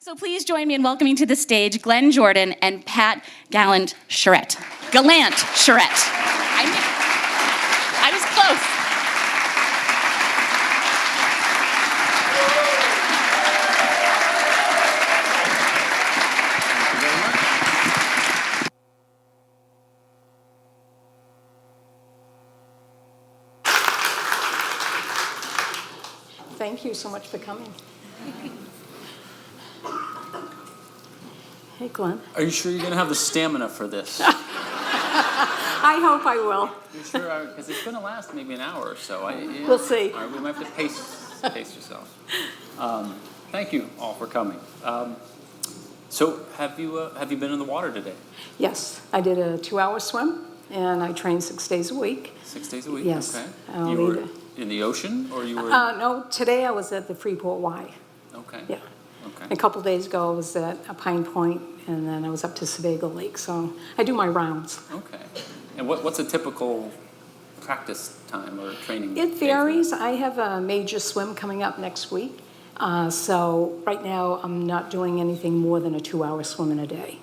So please join me in welcoming to the stage Glenn Jordan and Pat Gallant-Charette. Gallant-Charette. I was close. Thank you so much for coming. Hey, Glenn. Are you sure you're going to have the stamina for this? I hope I will. You sure? Because it's going to last maybe an hour or so. Yeah. We'll see. All right, we might have to pace yourself. Thank you all for coming. So have you been in the water today? Yes, I did a 2-hour swim, and I trained 6 days a week. 6 days a week? Yes. Okay. You were in the ocean, or you were? No, today I was at the Freeport Y. Okay. Yeah. Okay. A couple days ago I was at a Pine Point, and then I was up to Sebago Lake. So I do my rounds. Okay. And what's a typical practice time or training? It varies. I have a major swim coming up next week. So right now I'm not doing anything more than a 2-hour swim in a day.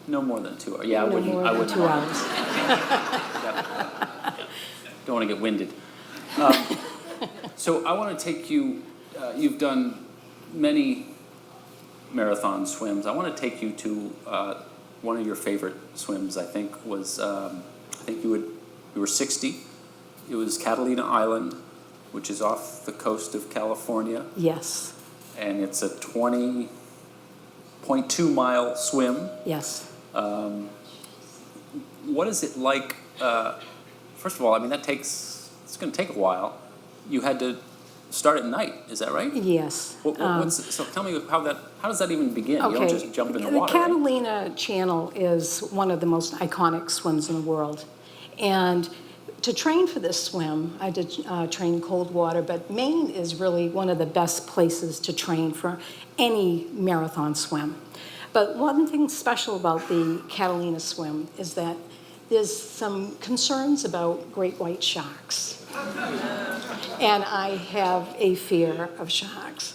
No more than 2 hours. Yeah, no more than 2 hours. Don't want to get winded. So I want to take you, you've done many marathon swims. I want to take you to one of your favorite swims, I think was, I think you were 60. It was Catalina Island, which is off the coast of California. Yes. And it's a 20.2 mile swim. Yes. What is it like, first of all, I mean, it's going to take a while. You had to start at night, is that right? Yes. So tell me how does that even begin? Okay. You don't just jump in the water, The Catalina Channel is one of the most iconic swims in the world. And to train for this swim, I did train in cold water, but Maine is really one of the best places to train for any marathon swim. But one thing special about the Catalina swim is that there's some concerns about great white sharks. And I have a fear of sharks,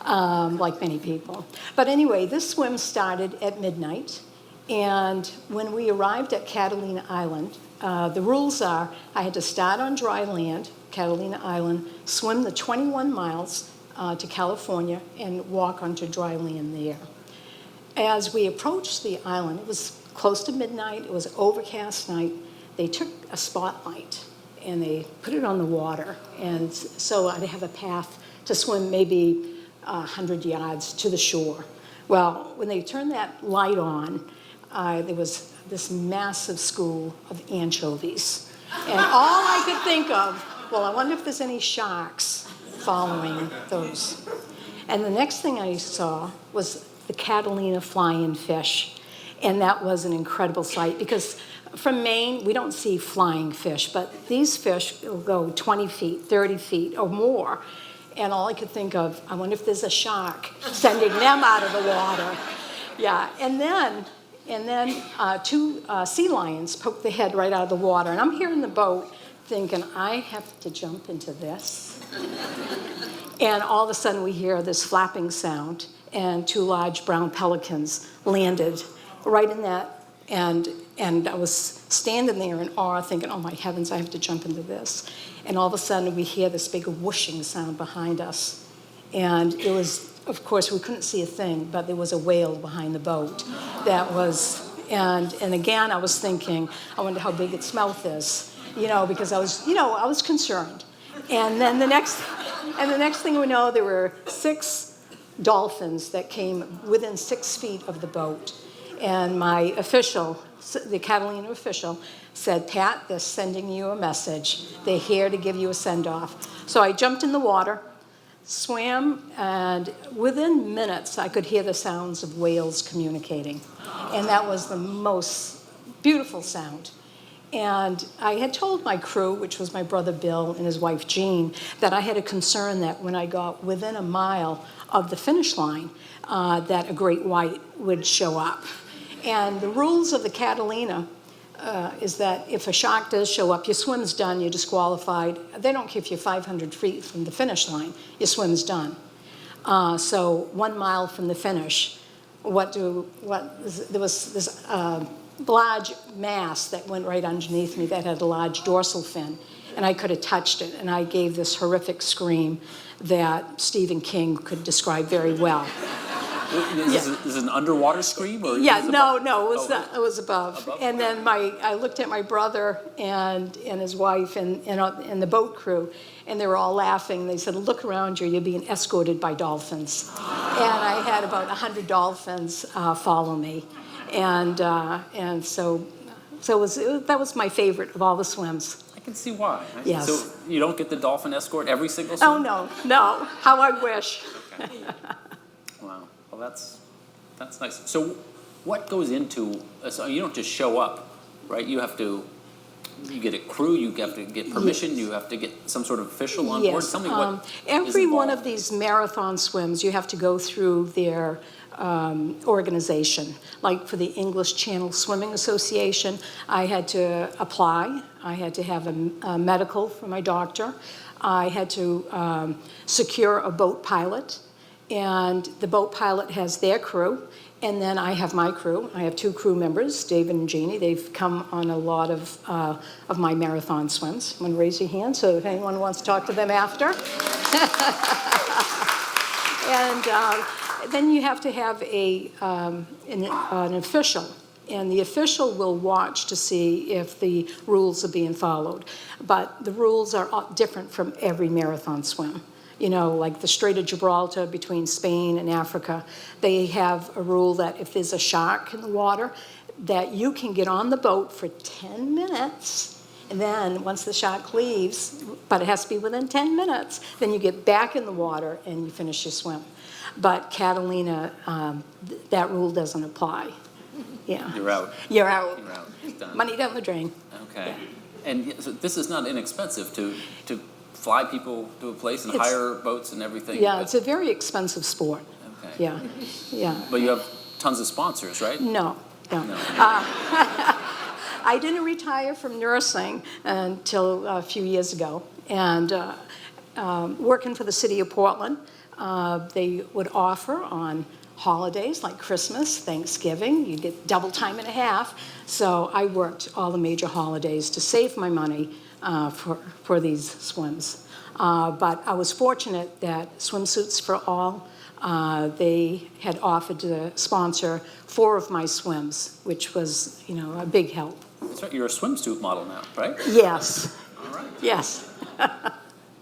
like many people. But anyway, this swim started at midnight. And when we arrived at Catalina Island, the rules are I had to start on dry land, Catalina Island, swim the 21 miles to California, and walk onto dry land there. As we approached the island, it was close to midnight, it was an overcast night, they took a spotlight and they put it on the water. And so I'd have a path to swim maybe 100 yards to the shore. Well, when they turned that light on, there was this massive school of anchovies. And all I could think of, well, I wonder if there's any sharks following those. And the next thing I saw was the Catalina flying fish. And that was an incredible sight because from Maine, we don't see flying fish, but these fish will go 20 feet, 30 feet or more. And all I could think of, I wonder if there's a shark sending them out of the water. Yeah, and then two sea lions poked their head right out of the water. And I'm here in the boat thinking, I have to jump into this. And all of a sudden we hear this flapping sound, and 2 large brown pelicans landed right in that. And I was standing there in awe thinking, oh my heavens, I have to jump into this. And all of a sudden we hear this big whooshing sound behind us. And it was, of course, we couldn't see a thing, but there was a whale behind the boat. That was, and again, I was thinking, I wonder how big its mouth is, because I was concerned. And then the next thing we know, there were 6 dolphins that came within 6 feet of the boat. And my official, the Catalina official, said, Pat, they're sending you a message. They're here to give you a send-off. So I jumped in the water, swam, and within minutes, I could hear the sounds of whales communicating. And that was the most beautiful sound. And I had told my crew, which was my brother Bill and his wife Jean, that I had a concern that when I got within a mile of the finish line, that a great white would show up. And the rules of the Catalina is that if a shark does show up, your swim's done, you're disqualified. They don't care if you're 500 feet from the finish line, your swim's done. So 1 mile from the finish, there was this large mass that went right underneath me that had a large dorsal fin, and I could have touched it, and I gave this horrific scream that Stephen King could describe very well. Is this an underwater scream? Or Yeah, is it no, above? it was above. Above? And then I looked at my brother and his wife and the boat crew, and they were all laughing. They said, "Look around you, you're being escorted by dolphins." And I had about 100 dolphins follow me. And so that was my favorite of all the swims. I can see why. Yes. So you don't get the dolphin escort every single swim? Oh, no, how I wish. Okay. Wow. Well, that's nice. So what goes into, so you don't just show up, right? You get a crew, you have to get permission, you have to get some sort of official on board. Yes. Tell me what Every is one of involved. these marathon swims, you have to go through their organization. Like for the English Channel Swimming Association, I had to apply. I had to have a medical from my doctor. I had to secure a boat pilot, and the boat pilot has their crew, and then I have my crew. I have 2 crew members, David and Jeannie. They've come on a lot of my marathon swims. I'm going to raise your hand, so if anyone wants to talk to them after. And then you have to have an official, and the official will watch to see if the rules are being followed. But the rules are different from every marathon swim. You know, like the Strait of Gibraltar between Spain and Africa, they have a rule that if there's a shark in the water, that you can get on the boat for 10 minutes, and then once the shark leaves, but it has to be within 10 minutes, then you get back in the water and you finish your swim. But Catalina, that rule doesn't apply. Yeah. You're out. You're out. You're out. It's done. Money down the drain. Okay. Yeah. And so this is not inexpensive to fly people to a place and It's- hire boats and everything. Yeah, but- it's a very expensive sport. Okay. Yeah, yeah. But you have tons of sponsors, right? No. No. I didn't retire from nursing until a few years ago, and working for the city of Portland, they would offer on holidays like Christmas, Thanksgiving, you get double time and a half. So I worked all the major holidays to save my money for these swims. But I was fortunate that Swimsuits for All, they had offered to sponsor 4 of my swims, which was, a big help. That's right. You're a swimsuit model now, right? Yes, All right. yes,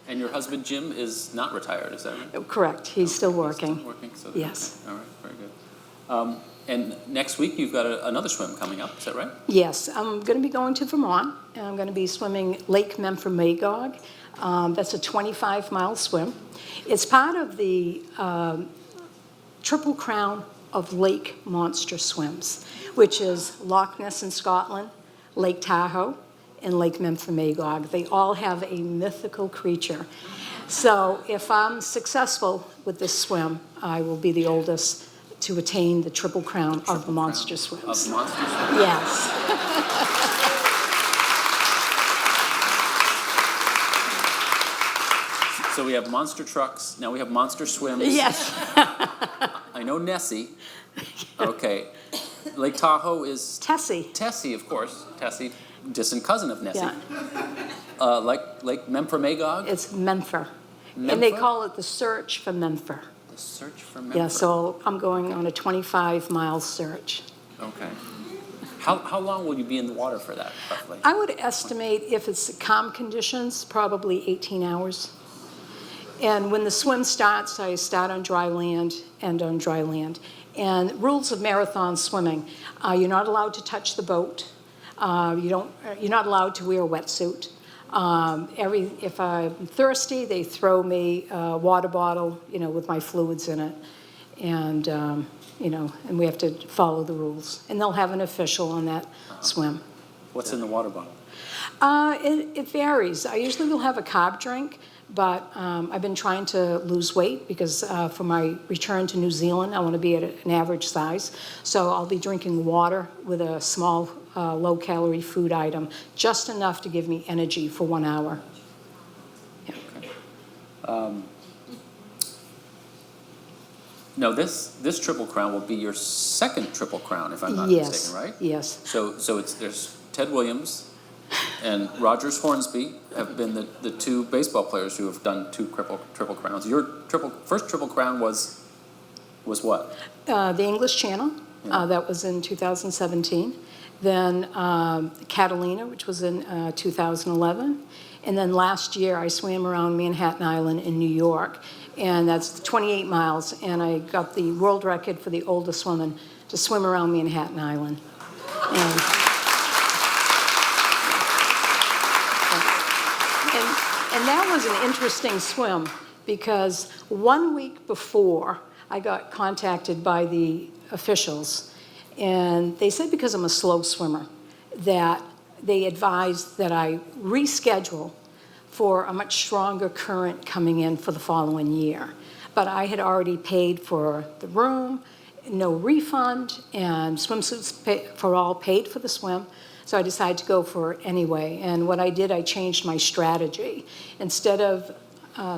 And your husband Jim is not retired, is that right? correct. He's still Still working. working. So Yes. Okay. All right. Very good. And next week you've got another swim coming up. Is that right? Yes, I'm going to be going to Vermont, and I'm going to be swimming Lake Memphremagog. That's a 25-mile swim. It's part of the Triple Crown of Lake Monster Swims, which is Loch Ness in Scotland, Lake Tahoe, and Lake Memphremagog. They all have a mythical creature. So if I'm successful with this swim, I will be the oldest to attain the Triple Crown of Monster Swims. Of monster swims. Yes. So we have monster trucks. Now we have monster swims. Yes. I know Nessie. Okay. Lake Tahoe is Tessie. Tessie, of course. Tessie, distant cousin of Nessie. Yeah. Lake Memphremagog. It's Mempher. And they Mempher? call it the search for Mempher. The search for Mempher. Yeah, so I'm going on a 25-mile search. Okay. How long will you be in the water for that, roughly? I would estimate, if it's calm conditions, probably 18 hours. And when the swim starts, I start on dry land, end on dry land. And rules of marathon swimming, you're not allowed to touch the boat. You're not allowed to wear a wetsuit. If I'm thirsty, they throw me a water bottle, with my fluids in it. And, and we have to follow the rules. And they'll have an official on that swim. What's in the water bottle? It varies. I usually will have a carb drink, but I've been trying to lose weight because for my return to New Zealand, I want to be at an average size. So I'll be drinking water with a small low-calorie food item, just enough to give me energy for 1 hour. Yeah. Okay. Now, this Triple Crown will be your second Triple Crown, if I'm not Yes, mistaken, right? yes. So there's Ted Williams and Rogers Hornsby have been the two baseball players who have done two Triple Crowns. Your first Triple Crown was what? The English Channel, Yeah. that was in 2017. Then Catalina, which was in 2011. And then last year, I swam around Manhattan Island in New York, and that's 28 miles, and I got the world record for the oldest woman to swim around Manhattan Island. And that was an interesting swim, because 1 week before, I got contacted by the officials, and they said because I'm a slow swimmer, that they advised that I reschedule for a much stronger current coming in for the following year. But I had already paid for the room, no refund, and swimsuits for all paid for the swim. So I decided to go for it anyway. And what I did, I changed my strategy. Instead of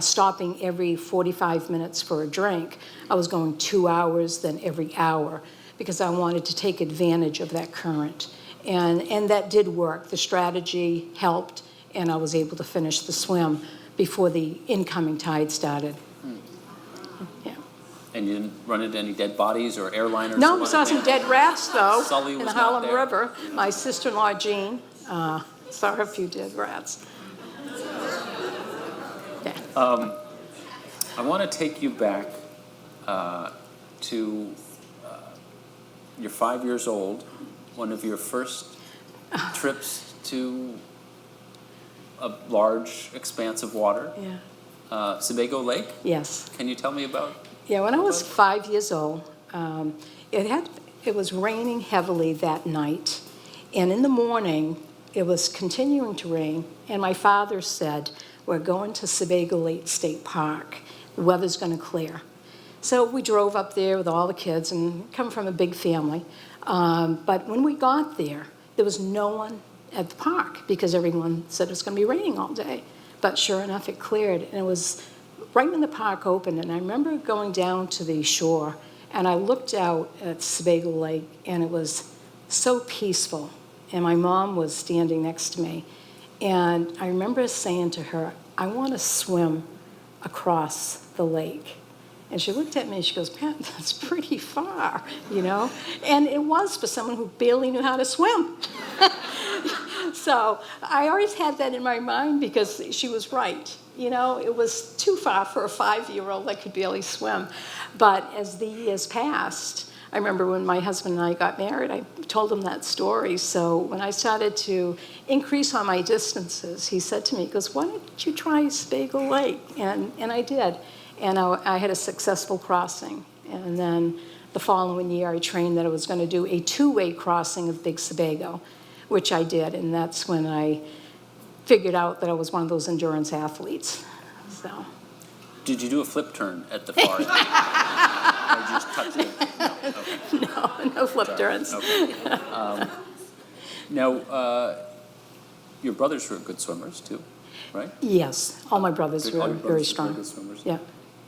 stopping every 45 minutes for a drink, I was going 2 hours, then every hour, because I wanted to take advantage of that current. And that did work. The strategy helped, and I was able to finish the swim before the incoming tide started. Yeah. And you didn't run into any dead bodies or airliners? No, we saw some dead rats, though, Sully in was the not Harlem there? River. My sister-in-law, Jean, saw a few dead rats. Yeah. I want to take you back to you're 5 years old, one of your first trips to a large expanse of water, Yeah. Sebago Lake. Yes. Can you tell me about? Yeah, when I was 5 years old, it was raining heavily that night, and in the morning it was continuing to rain, and my father said, "We're going to Sebago Lake State Park. The weather's going to clear." So we drove up there with all the kids and come from a big family. But when we got there was no one at the park because everyone said it was going to be raining all day. But sure enough, it cleared, and it was right when the park opened. And I remember going down to the shore, and I looked out at Sebago Lake, and it was so peaceful. And my mom was standing next to me. And I remember saying to her, "I want to swim across the lake." And she looked at me and she goes, "Pat, that's pretty far, you know?" And it was for someone who barely knew how to swim. So I always had that in my mind because she was right. You know, it was too far for a 5-year-old that could barely swim. But as the years passed, I remember when my husband and I got married, I told him that story. So when I started to increase on my distances, he said to me, he goes, "Why don't you try Sebago Lake?" And I did. And I had a successful crossing. And then the following year, I trained that I was going to do a 2-way crossing of Big Sebago, which I did. And that's when I figured out that I was one of those endurance athletes. So. Did you do a flip turn at the far end? Or you just touched it? No. Okay. No flip turns. Okay. Now, your brothers were good swimmers too, right? Yes, all my brothers All were your very brothers strong. good swimmers. Yeah.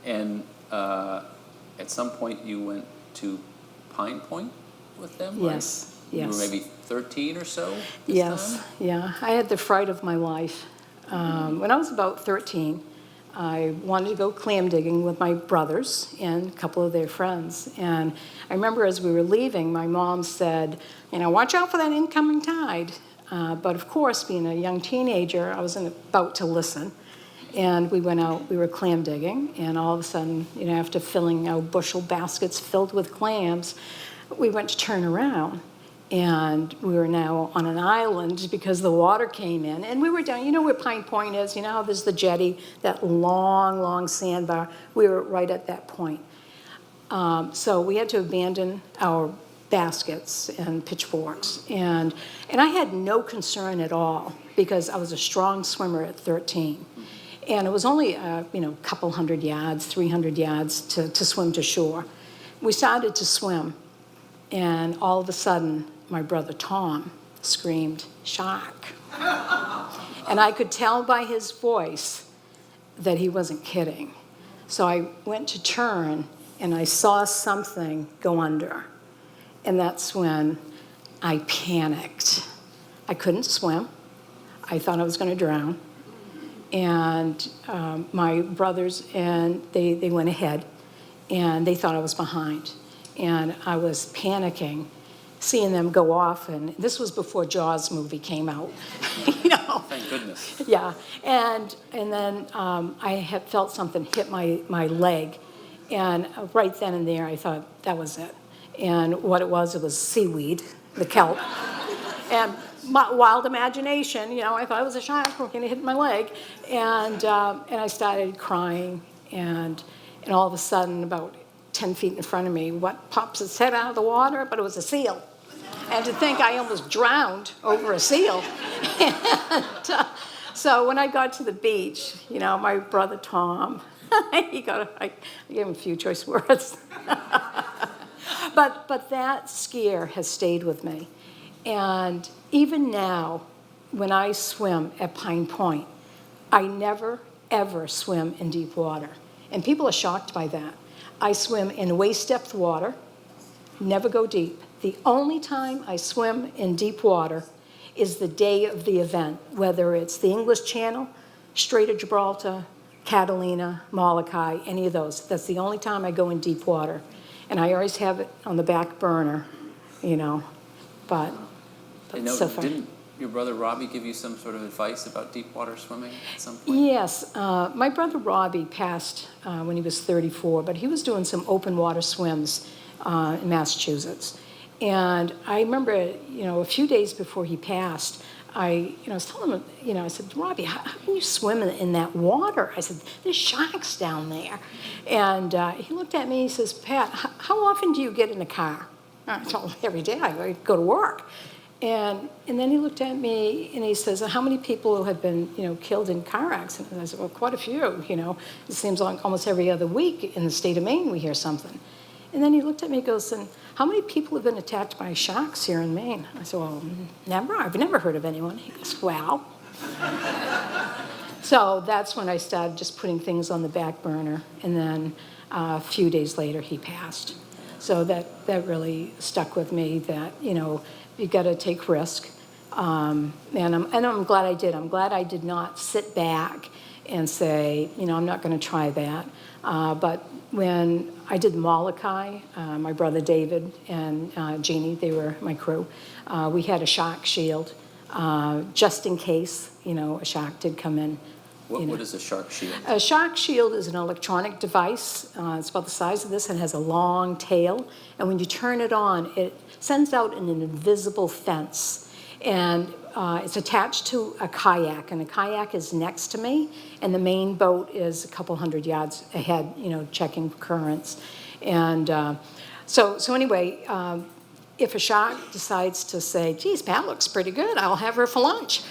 And at some point, you went to Pine Point with them, right? Yes, You yes. were maybe 13 or so this Yes, time? yeah. I had the fright of my life. When I was about 13, I wanted to go clam digging with my brothers and a couple of their friends. And I remember as we were leaving, my mom said, "You know, watch out for that incoming tide." But of course, being a young teenager, I wasn't about to listen. And we went out, we were clam digging, and all of a sudden, you know, after filling our bushel baskets filled with clams, we went to turn around. And we were now on an island because the water came in. And we were down, you know where Pine Point is? You know how there's the jetty, that long, long sandbar? We were right at that point. So we had to abandon our baskets and pitchforks. And I had no concern at all because I was a strong swimmer at 13. And it was only, you know, a couple hundred yards, 300 yards to swim to shore. We started to swim, and all of a sudden, my brother Tom screamed, "Shark." And I could tell by his voice that he wasn't kidding. So I went to turn, and I saw something go under. And that's when I panicked. I couldn't swim. I thought I was going to drown. And my brothers, and they went ahead, and they thought I was behind. And I was panicking, seeing them go off. And this was before Jaws movie came out, you know. Thank goodness. Yeah, and then I had felt something hit my leg, and right then and there I thought that was it. And what it was seaweed, the kelp, and my wild imagination, you know, I thought it was a shark going to hit my leg, and I started crying, and all of a sudden, about 10 feet in front of me, what pops its head out of the water? But it was a seal. And to think I almost drowned over a seal. And, so when I got to the beach, you know, my brother Tom, I gave him a few choice words. But that scare has stayed with me. And even now, when I swim at Pine Point, I never, ever swim in deep water. And people are shocked by that. I swim in waist-depth water, never go deep. The only time I swim in deep water is the day of the event, whether it's the English Channel, Strait of Gibraltar, Catalina, Molokai, any of those. That's the only time I go in deep water. And I always have it on the back burner, you know, but so far. Didn't your brother Robbie give you some sort of advice about deep water swimming at some point? Yes, my brother Robbie passed when he was 34, but he was doing some open water swims in Massachusetts. And I remember, you know, a few days before he passed, I was telling him, you know, I said, Robbie, how can you swim in that water? I said, there's sharks down there. And he looked at me, he says, Pat, how often do you get in the car? I told him, every day, I go to work. And then he looked at me and he says, how many people have been, you know, killed in car accidents? And I said, well, quite a few, you know. It seems like almost every other week in the state of Maine we hear something. And then he looked at me and goes, and how many people have been attacked by sharks here in Maine? I said, well, never. I've never heard of anyone. He goes, well. So that's when I started just putting things on the back burner. And then a few days later, he passed. So that really stuck with me that, you know, you got to take risk. And I'm glad I did. I'm glad I did not sit back and say, you know, I'm not going to try that. But when I did Molokai, my brother David and Jeannie, they were my crew, we had a shark shield just in case, you know, a shark did come in. What is a shark shield? A shark shield is an electronic device. It's about the size of this and has a long tail. And when you turn it on, it sends out an invisible fence. And it's attached to a kayak, and the kayak is next to me, and the main boat is a couple hundred yards ahead, you know, checking currents. And so anyway, if a shark decides to say, geez, Pat looks pretty good, I'll have her for lunch,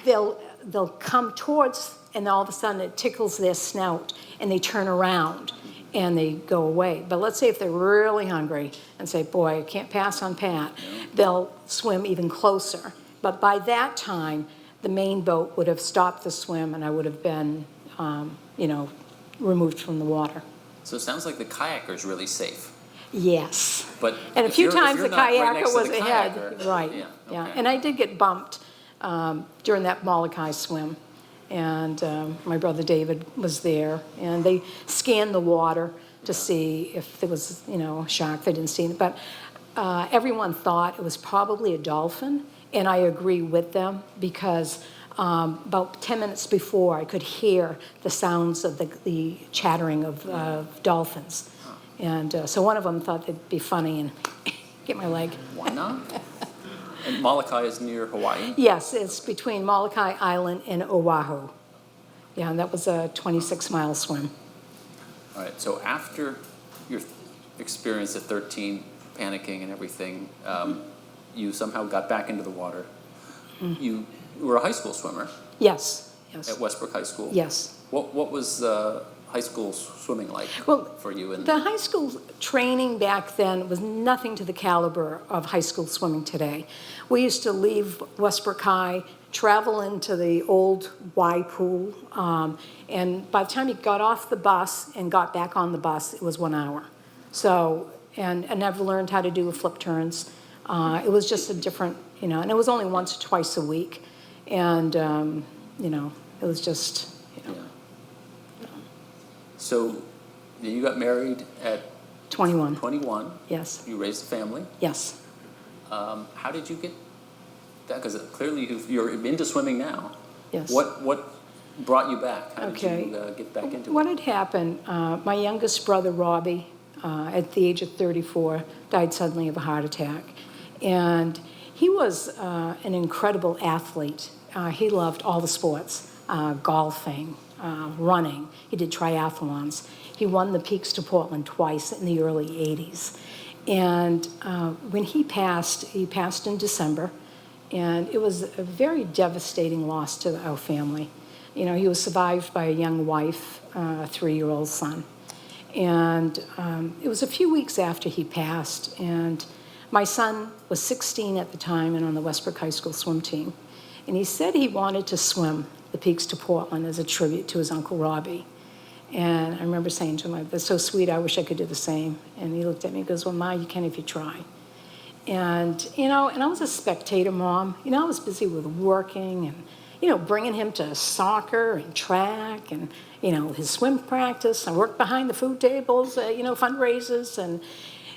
they'll come towards, and all of a sudden it tickles their snout, and they turn around, and they go away. But let's say if they're really hungry and say, boy, I can't pass on Pat, they'll swim even closer. But by that time, the main boat would have stopped the swim, and I would have been, you know, removed from the water. So it sounds like the kayaker is really safe. Yes. But and a few times the kayaker was ahead. Kayaker, right. Yeah. Yeah. Okay. And I did get bumped during that Molokai swim. And my brother David was there. And they scanned the water to see if there was, you know, a shark. They didn't see it. But everyone thought it was probably a dolphin. And I agree with them because about 10 minutes before, I could hear the sounds of the chattering of dolphins. And so one of them thought it'd be funny and get my leg. Why not? And Molokai is near Hawaii? Yes, it's between Molokai Island and Oahu. Yeah, and that was a 26-mile swim. All right, so after your experience at 13, panicking and everything, you somehow got back into the water. Mm-hmm. You were a high school swimmer. Yes. At Westbrook High School. Yes. What was high high school swimming like Well, for you? And the high school training back then was nothing to the caliber of high school swimming today. We used to leave Westbrook High, travel into the old Y pool, and by the time you got off the bus and got back on the bus, it was 1 hour. So, and I never learned how to do flip turns. It was just a different, and it was only once or twice a week. And, it was just, yeah. So you got married at 21. 21. Yes. You raised a family. Yes. How did you get that? Because clearly you're into swimming now. Yes. What brought you back? How Okay. did you get back into What it? had happened, my youngest brother, Robbie, at the age of 34, died suddenly of a heart attack. And he was an incredible athlete. He loved all the sports, golfing, running. He did triathlons. He won the Peaks to Portland twice in the early 80s. And when he passed in December, and it was a very devastating loss to our family. He was survived by a young wife, a 3-year-old son. And it was a few weeks after he passed, and my son was 16 at the time and on the Westbrook High School swim team. And he said he wanted to swim the Peaks to Portland as a tribute to his Uncle Robbie. And I remember saying to him, that's so sweet, I wish I could do the same. And he looked at me and goes, well, Ma, you can if you try. And, and I was a spectator mom. I was busy with working and, bringing him to soccer and track and, his swim practice. I worked behind the food tables, fundraisers.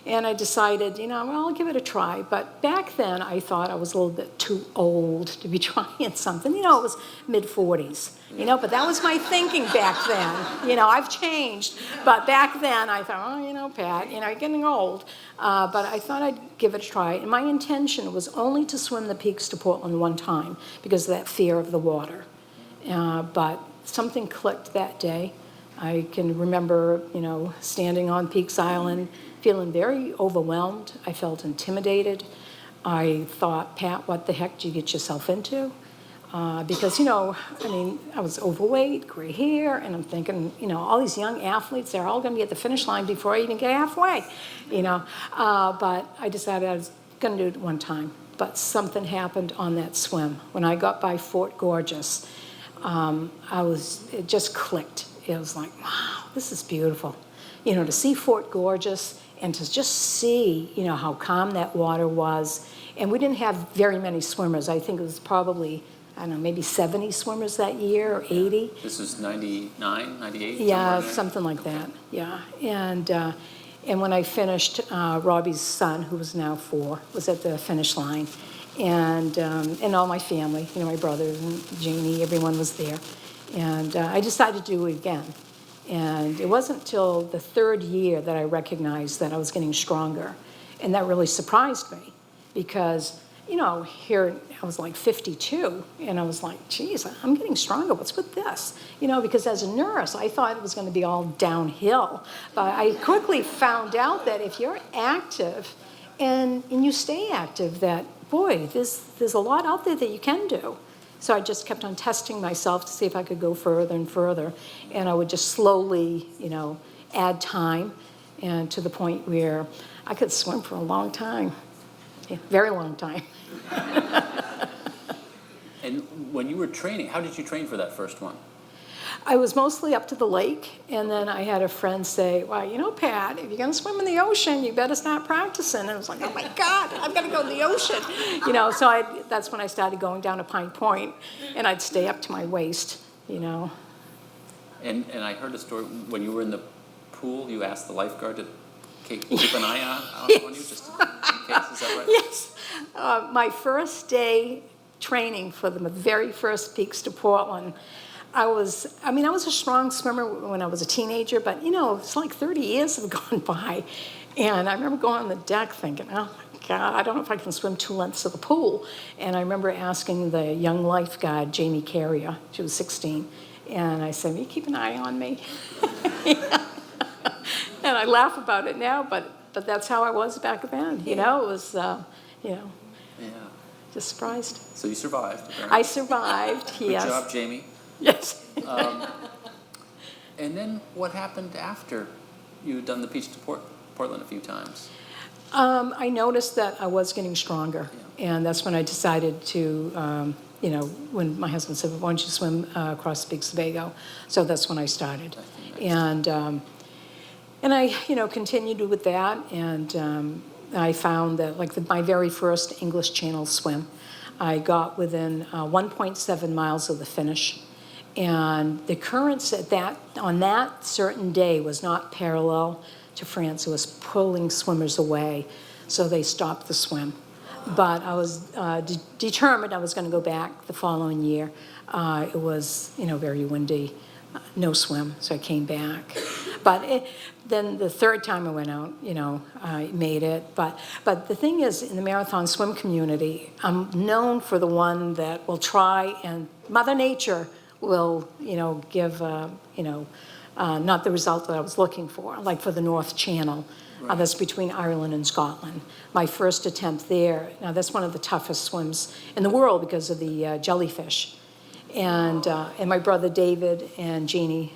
And I decided, well, I'll give it a try. But back then, I thought I was a little bit too old to be trying something. It was mid-40s, but that was my thinking back then. I've changed. But back then, I thought, oh, Pat, you're getting old. But I thought I'd give it a try. And my intention was only to swim the Peaks to Portland one time because of that fear of the water. But something clicked that day. I can remember, standing on Peaks Island, feeling very overwhelmed. I felt intimidated. I thought, Pat, what the heck did you get yourself into? Because, I was overweight, gray hair, and I'm thinking, all these young athletes, they're all going to be at the finish line before I even get halfway, But I decided I was going to do it one time. But something happened on that swim. When I got by Fort Gorgeous, it just clicked. It was like, wow, this is beautiful. To see Fort Gorgeous and to just see, how calm that water was. And we didn't have very many swimmers. I think it was probably, I don't know, maybe 70 swimmers that year or 80. This is 99, 98? Yeah, something like that, yeah. And when I finished, Robbie's son, who was now 4, was at the finish line. And all my family, my brothers and Jeannie, everyone was there. And I decided to do it again. And it wasn't till the 3rd year that I recognized that I was getting stronger. And that really surprised me because, here I was like 52, and I was like, geez, I'm getting stronger. What's with this? Because as a nurse, I thought it was going to be all downhill. But I quickly found out that if you're active and you stay active, that, boy, there's a lot out there that you can do. So I just kept on testing myself to see if I could go further and further. And I would just slowly, add time, and to the point where I could swim for a long time, very long time. And when you were training, how did you train for that first one? I was mostly up to the lake, and then I had a friend say, well, Pat, if you're going to swim in the ocean, you better start practicing. And I was like, oh, my God, I've got to go in the ocean. So that's when I started going down to Pine Point, and I'd stay up to my waist, And I heard a story, when you were in the pool, you asked the lifeguard to keep an eye on you, just in case, is that right? Yes. My first day training for the very first Peaks to Portland, I was a strong swimmer when I was a teenager, but, it's like 30 years have gone by. And I remember going on the deck thinking, oh, my God, I don't know if I can swim 2 lengths of the pool. And I remember asking the young lifeguard, Jamie Carrier, she was 16, and I said, will you keep an eye on me? And I laugh about it now, but that's how I was back then. It was, Yeah. just surprised. So you survived, apparently. I survived, Good yes. job, Jamie. Yes. And then what happened after you had done the Beach to Portland a few times? I noticed that I was getting stronger, and that's when I decided to, when my husband said, "Why don't you swim across the Big Sebago?" So that's when I started, and I, continued with that, and I found that my very first English Channel swim, I got within 1.7 miles of the finish, and the currents on that certain day was not parallel to France. It was pulling swimmers away, so they stopped the swim. But I was determined I was going to go back the following year. It was, very windy, no swim, so I came back. But then the third time I went out, I made it. But the thing is, in the marathon swim community, I'm known for the one that will try, and Mother Nature will, give, not the result that I was looking for, like for the North Channel. Right. That's between Ireland and Scotland. My first attempt there, now that's one of the toughest swims in the world because of the jellyfish. And my brother David and Jeannie,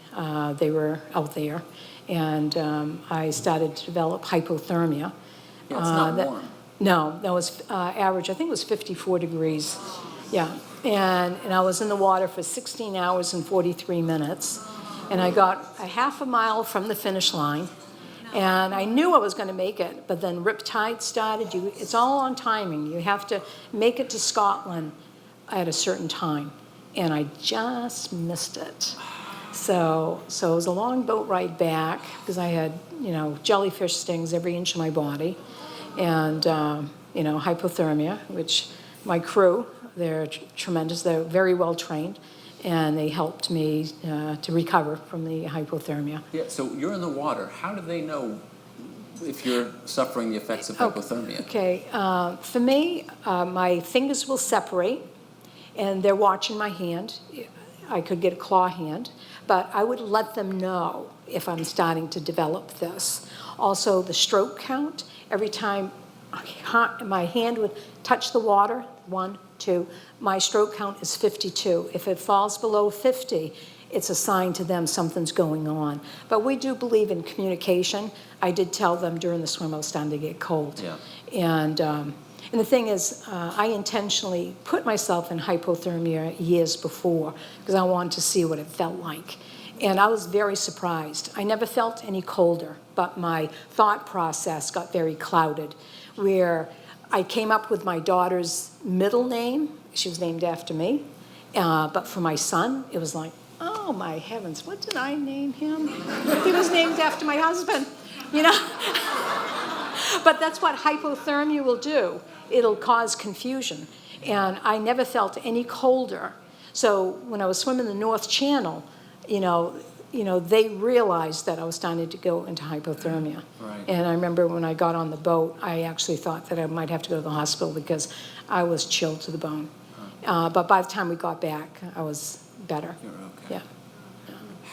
they were out there. And I started to develop hypothermia. Yeah, it's not warm. No, that was average. I think it was 54 degrees. Yeah. And I was in the water for 16 hours and 43 minutes. And I got a half a mile from the finish line, and I knew I was going to make it, but then riptide started. It's all on timing. You have to make it to Scotland at a certain time, and I just missed it. So it was a long boat ride back because I had, jellyfish stings every inch of my body, and, hypothermia, which my crew, they're tremendous. They're very well trained. And they helped me to recover from the hypothermia. Yeah, so you're in the water. How do they know if you're suffering the effects of hypothermia? Okay, for me, my fingers will separate, and they're watching my hand. I could get a claw hand, but I would let them know if I'm starting to develop this. Also, the stroke count, every time my hand would touch the water, 1, 2, my stroke count is 52. If it falls below 50, it's a sign to them something's going on. But we do believe in communication. I did tell them during the swim I was starting to get cold. Yeah. And the thing is, I intentionally put myself in hypothermia years before because I wanted to see what it felt like. And I was very surprised. I never felt any colder, but my thought process got very clouded, where I came up with my daughter's middle name. She was named after me. But for my son, it was like, oh my heavens, what did I name him? He was named after my husband, But that's what hypothermia will do. It'll cause confusion. And I never felt any colder. So when I was swimming the North Channel, they realized that I was starting to go into hypothermia. Right. And I remember when I got on the boat, I actually thought that I might have to go to the hospital because I was chilled to the bone. But by the time we got back, I was better. You're okay. Yeah.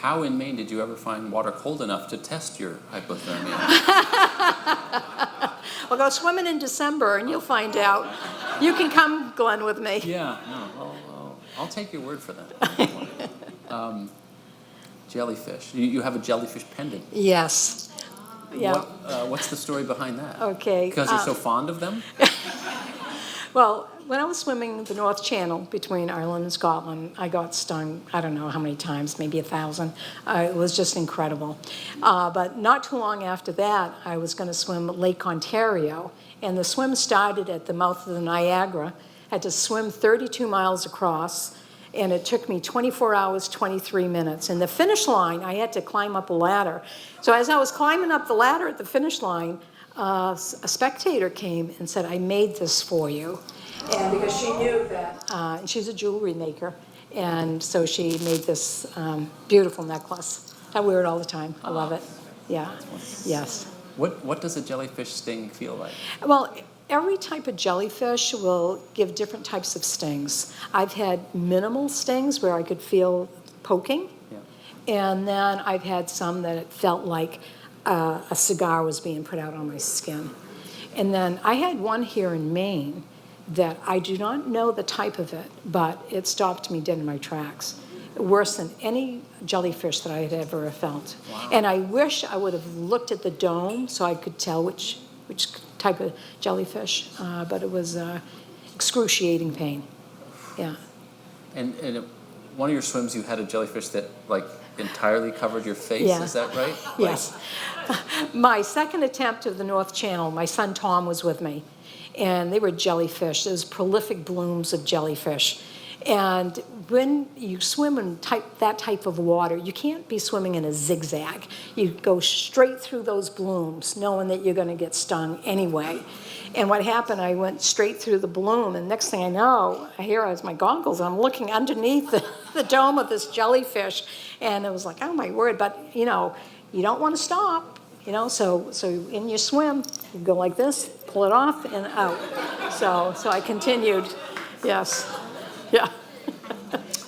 How in Maine did you ever find water cold enough to test your hypothermia? Well, go swimming in December and you'll find out. You can come, Glenn, with me. Yeah, no, I'll take your word for that. Jellyfish. You have a jellyfish pendant. Yes. Yeah. What's the story behind that? Okay. Because you're so fond of them? Well, when I was swimming the North Channel between Ireland and Scotland, I got stung, I don't know how many times, maybe 1,000. It was just incredible. But not too long after that, I was going to swim Lake Ontario, and the swim started at the mouth of the Niagara. I had to swim 32 miles across, and it took me 24 hours, 23 minutes. And the finish line, I had to climb up a ladder. So as I was climbing up the ladder at the finish line, a spectator came and said, I made this for you. And because she knew that, and she's a jewelry maker, and so she made this beautiful necklace. I wear it all the time. I love it. Yeah. Yes. What does a jellyfish sting feel like? Well, every type of jellyfish will give different types of stings. I've had minimal stings where I could feel poking, and then I've had some that it felt like a cigar was being put out on my skin. And then I had one here in Maine that I do not know the type of it, but it stopped me dead in my tracks. worse than any jellyfish that I had ever felt. Wow. And I wish I would have looked at the dome so I could tell which type of jellyfish, but it was excruciating pain. Yeah. And one of your swims, you had a jellyfish that like entirely covered your face. Yeah. Is that right? Yes. My second attempt of the North Channel, my son Tom was with me, and they were jellyfish. There's prolific blooms of jellyfish. And when you swim in that type of water, you can't be swimming in a zigzag. You go straight through those blooms, knowing that you're going to get stung anyway. And what happened, I went straight through the bloom, and next thing I know, here I was my goggles, and I'm looking underneath the dome of this jellyfish, and it was like, oh my word, but you know, you don't want to stop, you know, so in your swim, you go like this, pull it off, and out. So I continued, yes, yeah.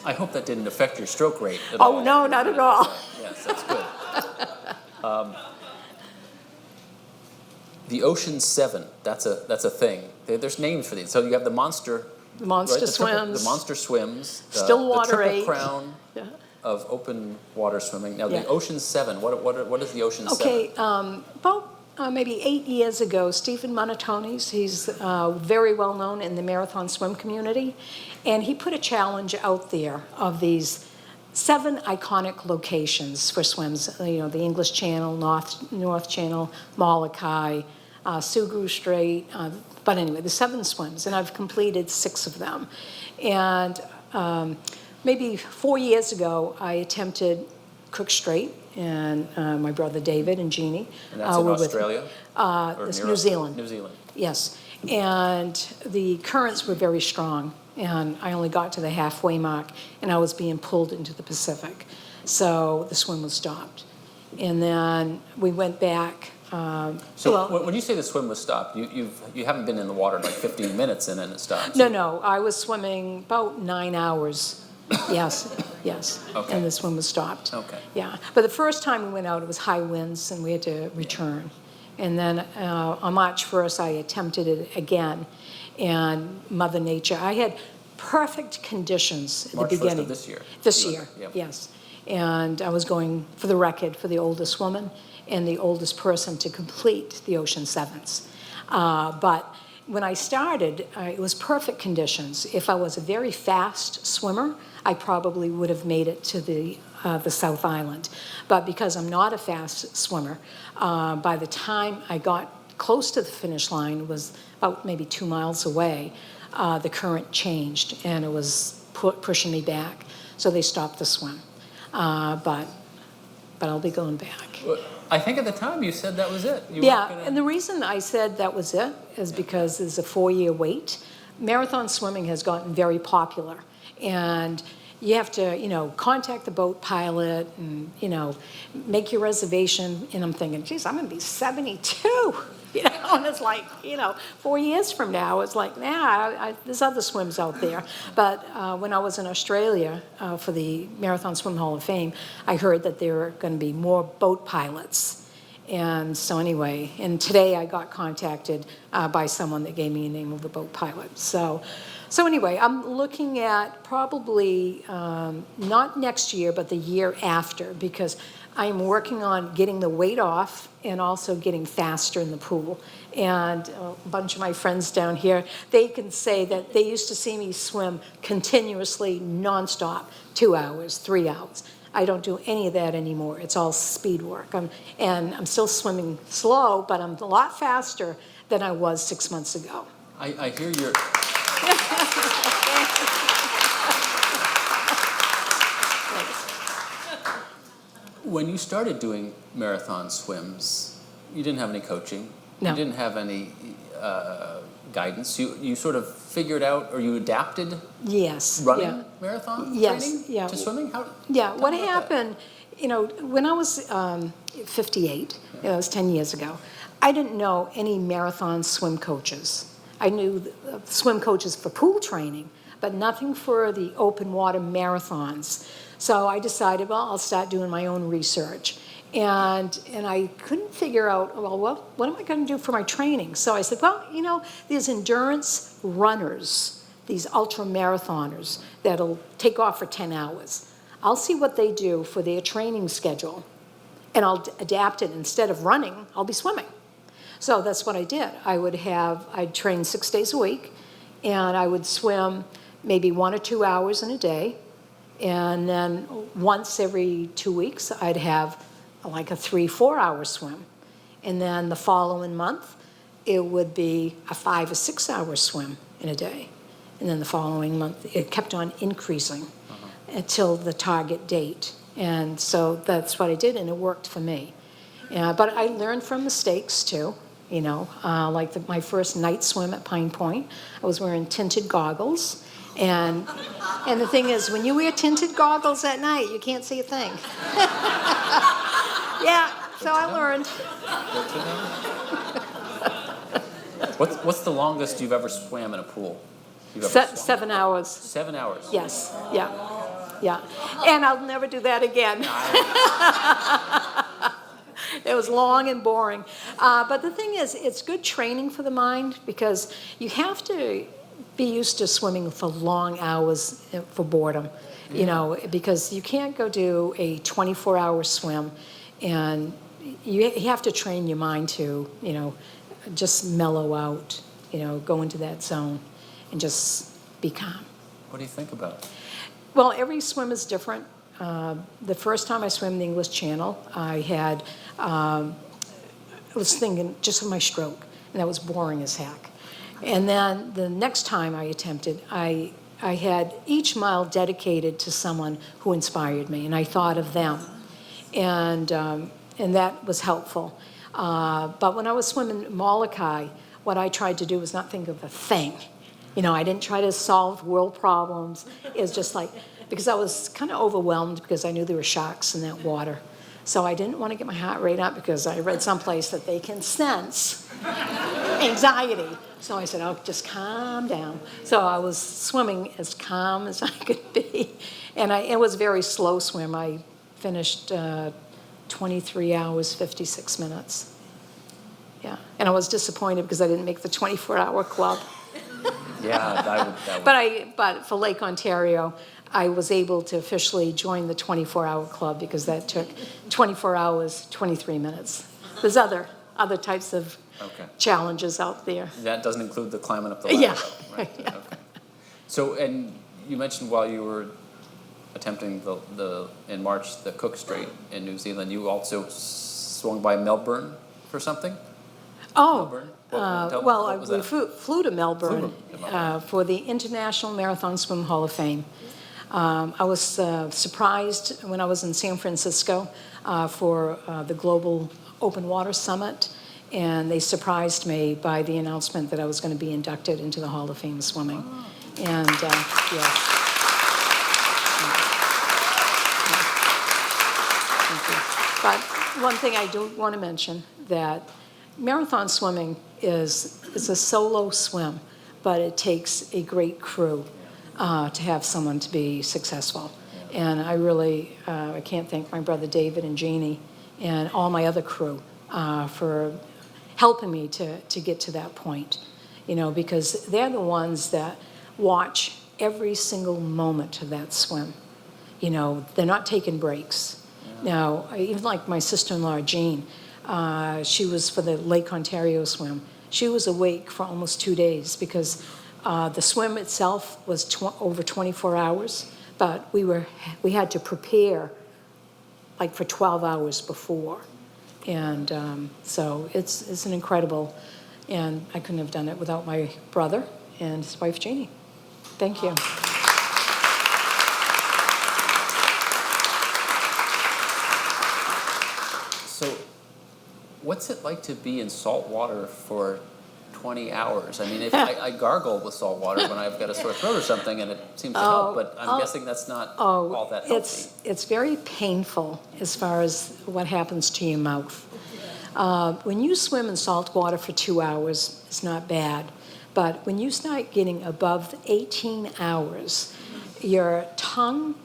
I hope that didn't affect your stroke rate at all. Oh, no, not at all. Yes, that's good. The Ocean 7, that's a thing. There's names for these. So you have the monster. The monster right? swims. The monster swims. Still water the triple 8. crown Yeah. of open water swimming. Now, Yeah. the Ocean 7, what is the Ocean 7? Okay, about maybe 8 years ago, Stephen Monatones, he's very well known in the marathon swim community, and he put a challenge out there of these 7 iconic locations for swims. You know, the English Channel, North Channel, Molokai, Sugru Strait, but anyway, the 7 swims, and I've completed 6 of them. And maybe 4 years ago, I attempted Cook Strait, and my brother David and Jeannie And that's in were with me. Australia? Or It's near New Zealand. New Zealand. Yes, and the currents were very strong, and I only got to the halfway mark, and I was being pulled into the Pacific. So the swim was stopped. And then we went back. So when you say the swim was stopped, you haven't been in the water like 15 minutes and then it stopped? No, I was swimming about 9 hours. Yes. Okay. And the swim was stopped. Okay. Yeah, but the first time we went out, it was high winds, and we had to return. And then on March 1st, I attempted it again, and Mother Nature, I had perfect conditions at March the 1st beginning. of this year? This You year, were- yeah. yes. And I was going, for the record, for the oldest woman and the oldest person to complete the Ocean Sevens. But when I started, it was perfect conditions. If I was a very fast swimmer, I probably would have made it to the South Island. But because I'm not a fast swimmer, by the time I got close to the finish line, it was about maybe 2 miles away, the current changed, and it was pushing me back. So they stopped the swim. But I'll be going back. Well, I think at the time you said that was it. You weren't Yeah, gonna- and the reason I said that was it is because there's a 4-year wait. Marathon swimming has gotten very popular, and you have to, you know, contact the boat pilot and, you know, make your reservation. And I'm thinking, geez, I'm going to be 72, you know, and it's like, you know, 4 years from now, it's like, there's other swims out there. But when I was in Australia for the Marathon Swim Hall of Fame, I heard that there were going to be more boat pilots. And so anyway, and today I got contacted by someone that gave me a name of the boat pilot. So anyway, I'm looking at probably not next year, but the year after, because I'm working on getting the weight off and also getting faster in the pool. And a bunch of my friends down here, they can say that they used to see me swim continuously, nonstop, 2 hours, 3 hours. I don't do any of that anymore. It's all speed work. And I'm still swimming slow, but I'm a lot faster than I was 6 months ago. I hear your... When you started doing marathon swims, you didn't have any coaching. No. You didn't have any guidance. You sort of figured out, or you adapted Yes. running Yeah. marathon Yes, training yeah. to swimming? Yeah, tell what me about that. happened, you know, when I was 58, you know, it was 10 years ago, I didn't know any marathon swim coaches. I knew swim coaches for pool training, but nothing for the open water marathons. So I decided, well, I'll start doing my own research. And I couldn't figure out, well, what am I going to do for my training? So I said, well, you know, there's endurance runners, these ultra marathoners that'll take off for 10 hours. I'll see what they do for their training schedule, and I'll adapt it. Instead of running, I'll be swimming. So that's what I did. I'd train 6 days a week, and I would swim maybe 1 or 2 hours in a day. And then once every 2 weeks, I'd have like a 3-4 hour swim. And then the following month, it would be a 5 or 6 hour swim in a day. And then the following month, it kept on increasing until the target date. And so that's what I did, and it worked for me. But I learned from mistakes too, you know, like my first night swim at Pine Point, I was wearing tinted goggles. And the thing is, when you wear tinted goggles at night, you can't see a thing. Yeah, so I learned. What's the longest you've ever swam in a pool? 7 hours. 7 hours? Yes, yeah, yeah. And I'll never do that again. It was long and boring. But the thing is, it's good training for the mind, because you have to be used to swimming for long hours for boredom, you know, because you can't go do a 24-hour swim, and you have to train your mind to, you know, just mellow out, you know, go into that zone and just be calm. What do you think about it? Well, every swim is different. The first time I swam the English Channel, I was thinking just of my stroke, and that was boring as heck. And then the next time I attempted, I had each mile dedicated to someone who inspired me, and I thought of them. And that was helpful. But when I was swimming Molokai, what I tried to do was not think of a thing. You know, I didn't try to solve world problems. It was just like, because I was kind of overwhelmed because I knew there were sharks in that water. So I didn't want to get my heart rate up, because I read someplace that they can sense anxiety. So I said, oh, just calm down. So I was swimming as calm as I could be. And it was a very slow swim. I finished 23 hours, 56 minutes. Yeah. And I was disappointed because I didn't make the 24-hour club. Yeah, that would. But for Lake Ontario, I was able to officially join the 24-hour club, because that took 24 hours, 23 minutes. There's other types of challenges out there. That doesn't include the climbing up the ladder. Yeah. Though, right? Yeah. Okay. So, and you mentioned while you were attempting in March the Cook Strait in New Zealand, you also swung by Melbourne for something? Oh, Melbourne? we flew to Melbourne for the International Marathon Swim Hall of Fame. I was surprised when I was in San Francisco for the Global Open Water Summit, and they surprised me by the announcement that I was going to be inducted into the Hall of Fame of Swimming. And yes. But one thing I do want to mention, that marathon swimming is a solo swim, but it takes a great crew to have someone to be successful. And I really, I can't thank my brother David and Jeannie and all my other crew for helping me to get to that point, you know, because they're the ones that watch every single moment of that swim. You know, they're not taking breaks. Now, even like my sister-in-law, Jean, she was for the Lake Ontario swim. She was awake for almost 2 days, because the swim itself was over 24 hours, but we had to prepare like for 12 hours before. And so it's an incredible, and I couldn't have done it without my brother and his wife, Jeannie. Thank you. So, what's it like to be in salt water for 20 hours? I mean, if I gargle with salt water when I've got a sore throat or something, and it seems to help, but I'm guessing that's not all that healthy. It's very painful as far as what happens to your mouth. When you swim in salt water for 2 hours, it's not bad. But when you start getting above 18 hours, your tongue,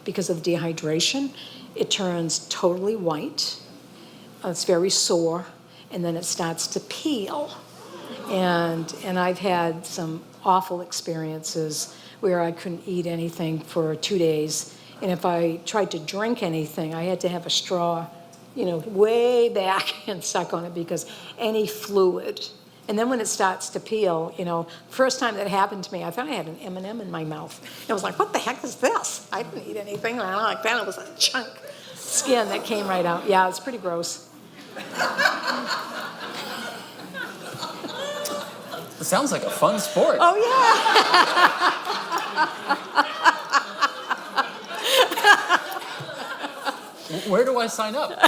because of dehydration, it turns totally white. It's very sore, and then it starts to peel. And I've had some awful experiences where I couldn't eat anything for 2 days, And if I tried to drink anything, I had to have a straw, way back and suck on it because any fluid. And then when it starts to peel, first time that happened to me, I thought I had an M&M in my mouth. I was like, what the heck is this? I didn't eat anything like that. It was a chunk skin that came right out. Yeah, it's pretty gross. It sounds like a fun sport. Oh, yeah. Where do I sign up?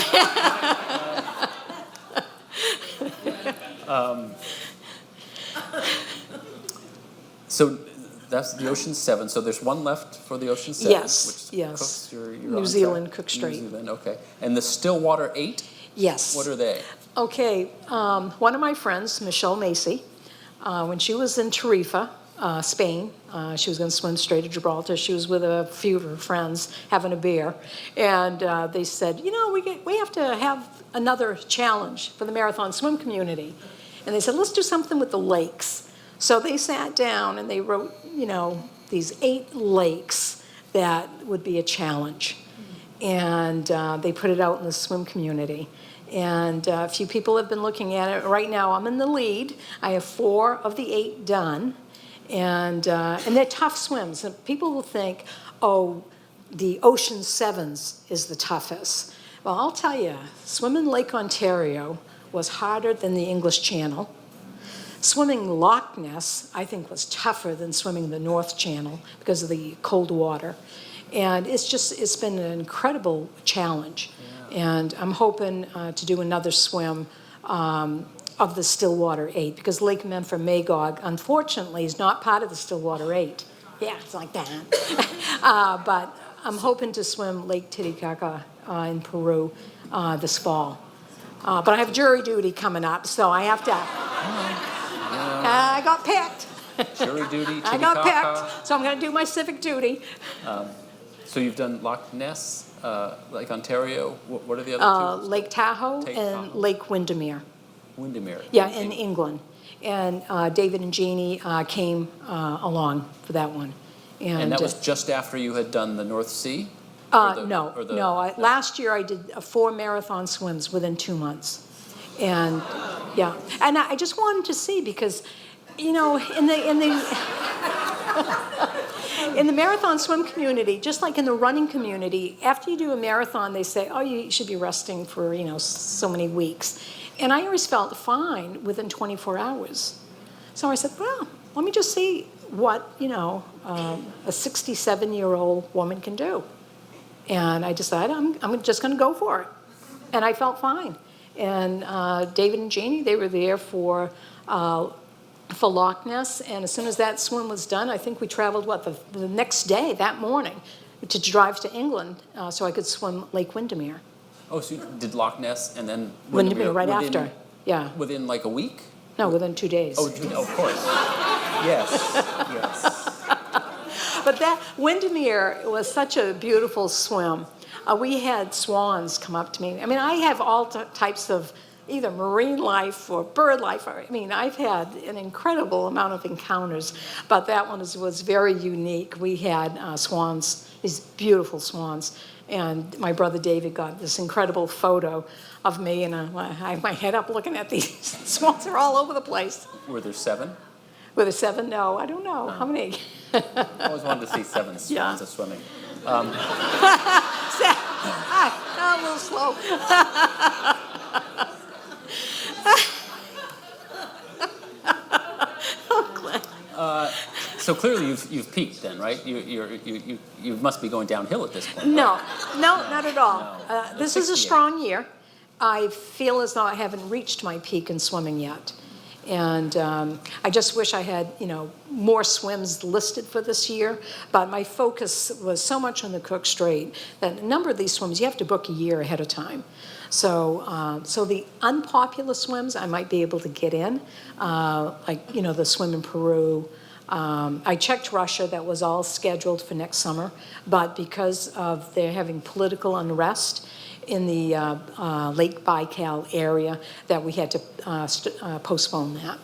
So that's the Ocean 7. So there's one left for the Ocean 7. Yes, which yes. Cooks, you're New on Zealand, track. Cook Strait. New Zealand, okay. And the Stillwater 8? Yes. What are they? Okay, one of my friends, Michelle Macy, when she was in Tarifa, Spain, she was going to swim straight to Gibraltar. She was with a few of her friends having a beer, and they said, we have to have another challenge for the marathon swim community. And they said, let's do something with the lakes. So they sat down and they wrote, these 8 lakes that would be a challenge. And they put it out in the swim community. And a few people have been looking at it. Right now, I'm in the lead. I have 4 of the 8 done. And they're tough swims. And people will think, oh, the Ocean 7s is the toughest. Well, I'll tell you, swimming Lake Ontario was harder than the English Channel. Swimming Loch Ness, I think, was tougher than swimming the North Channel because of the cold water. And it's been an incredible challenge. Yeah. And I'm hoping to do another swim of the Stillwater 8 because Lake Memphremagog, unfortunately, is not part of the Stillwater 8. Yeah, it's like that. But I'm hoping to swim Lake Titicaca in Peru this fall. But I have jury duty coming up, so I have to... I got picked. Jury duty, Titicaca. I got picked, so I'm going to do my civic duty. So you've done Loch Ness, Lake Ontario. What are the other two? Lake Tahoe and Lake Windermere. Windermere. Yeah, in England. And David and Jeannie came along for that one. And that was just after you had done the North Sea? No. Last year I did 4 marathon swims within 2 months. And yeah, and I just wanted to see because, in the marathon swim community, just like in the running community, after you do a marathon, they say, oh, you should be resting for, so many weeks. And I always felt fine within 24 hours. So I said, well, let me just see what, a 67-year-old woman can do. And I decided I'm just going to go for it. And I felt fine. And David and Jeannie, they were there for Loch Ness. And as soon as that swim was done, I think we traveled, the next day, that morning, to drive to England so I could swim Lake Windermere. Oh, so you did Loch Ness and then Windermere right after, yeah. Within like a week? No, within 2 days. Oh, of course. Yes. But that Windermere was such a beautiful swim. We had swans come up to me. I mean, I have all types of either marine life or bird life. I've had an incredible amount of encounters, but that one was very unique. We had swans, these beautiful swans, and my brother David got this incredible photo of me, and I have my head up looking at these swans. They're all over the place. Were there 7? Were there 7? No, I don't know. How many? I always wanted to see 7 swans of swimming. I'm a little slow. So clearly you've peaked then, right? You must be going downhill at this point. No, not at all. No. This is a strong year. I feel as though I haven't reached my peak in swimming yet. And I just wish I had, more swims listed for this year. But my focus was so much on the Cook Strait that a number of these swims you have to book a year ahead of time. So, the unpopular swims I might be able to get in, the swim in Peru. I checked Russia, that was all scheduled for next summer, but because of they're having political unrest in the Lake Baikal area, that we had to postpone that.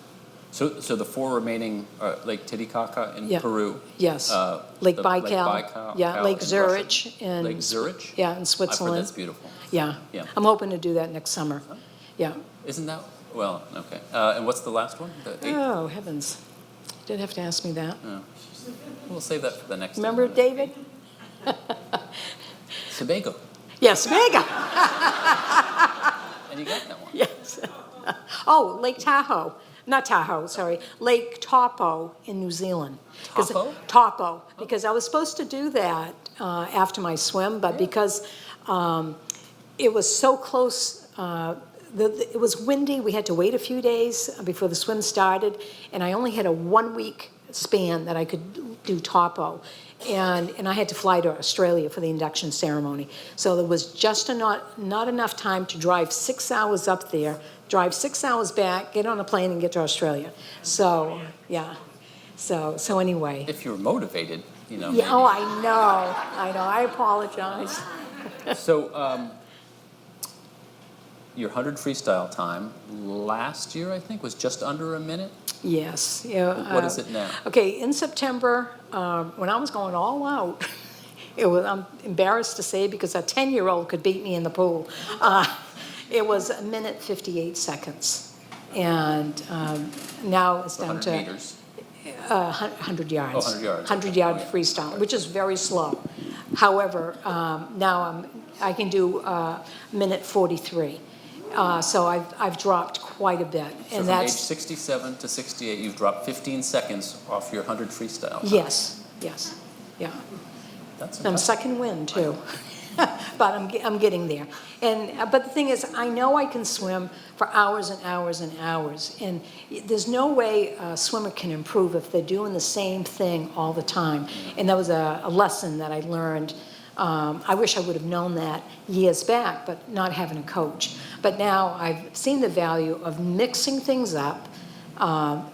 So the four remaining are Lake Titicaca in Yeah. Peru. Yes. uh, Lake the Baikal. Yeah, Lake in Zurich Russia. in. Lake Zurich? Yeah, in I've heard Switzerland. that's beautiful. Yeah. Yeah. I'm hoping to do that next summer. Yeah. Isn't that, well, okay. And what's the last one? The eighth? Oh, heavens. You didn't have to ask me that. Oh. We'll save that for the next. Remember David? Sebago. Yes, Vega. And you got that one. Yes. Oh, Lake Tahoe. Not Tahoe, sorry. Lake Taupo in New Zealand. 'Cause- Taupo? Taupo, because I was supposed to do that after my swim, but because it was so close, it was windy, we had to wait a few days before the swim started, and I only had a 1-week span that I could do Taupo. And I had to fly to Australia for the induction ceremony. So there was just not enough time to drive 6 hours up there, drive 6 hours back, get on a plane and get to Australia. So, yeah. So anyway. If you were motivated, you know. Yeah, oh, I know. I apologize. So, your 100 freestyle time last year, I think, was just under a minute. Yes. Yeah. What is it now? Okay, in September, when I was going all out, I'm embarrassed to say because a 10-year-old could beat me in the pool. It was 1 minute 58 seconds. And now it's down 100 to meters. 100 yards. Oh, 100 yards. 100-yard Oh, yeah. freestyle, which is very slow. However, now I can do 1 minute 43. So I've dropped quite a bit. So And from age that's 67 to 68, you've dropped 15 seconds off your 100 freestyle time. yes, yeah. That's I'm impressive. second win too, but I'm getting there. But the thing is, I know I can swim for hours and hours and hours, and there's no way a swimmer can improve if they're doing the same thing all the time. And that was a lesson that I learned. I wish I would have known that years back, but not having a coach. But now I've seen the value of mixing things up,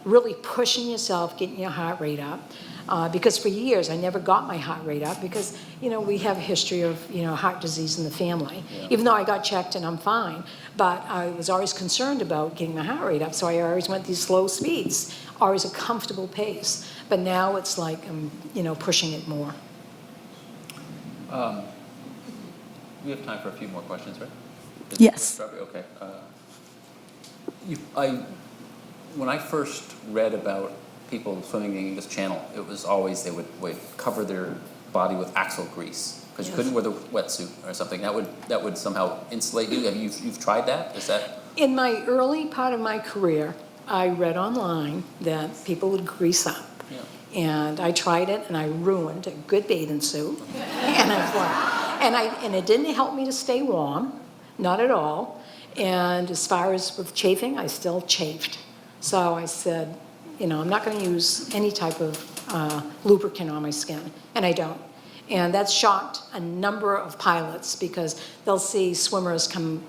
really pushing yourself, getting your heart rate up. Because for years I never got my heart rate up because, we have a history of, heart disease in the family. Yeah. Even though I got checked and I'm fine, but I was always concerned about getting my heart rate up, so I always went these slow speeds, always a comfortable pace. But now it's like I'm, pushing it more. We have time for a few more questions, right? Yes. Okay. When I first read about people swimming the English Channel, it was always they would cover their body with axle grease because you couldn't wear the wetsuit or something. That would somehow insulate you. You've tried that? Is that? In my early part of my career, I read online that people would grease up. Yeah. And I tried it, and I ruined a good bathing suit. And it didn't help me to stay warm, not at all. And as far as with chafing, I still chafed. So I said, I'm not going to use any type of lubricant on my skin, and I don't. And that's shocked a number of pilots because they'll see swimmers come,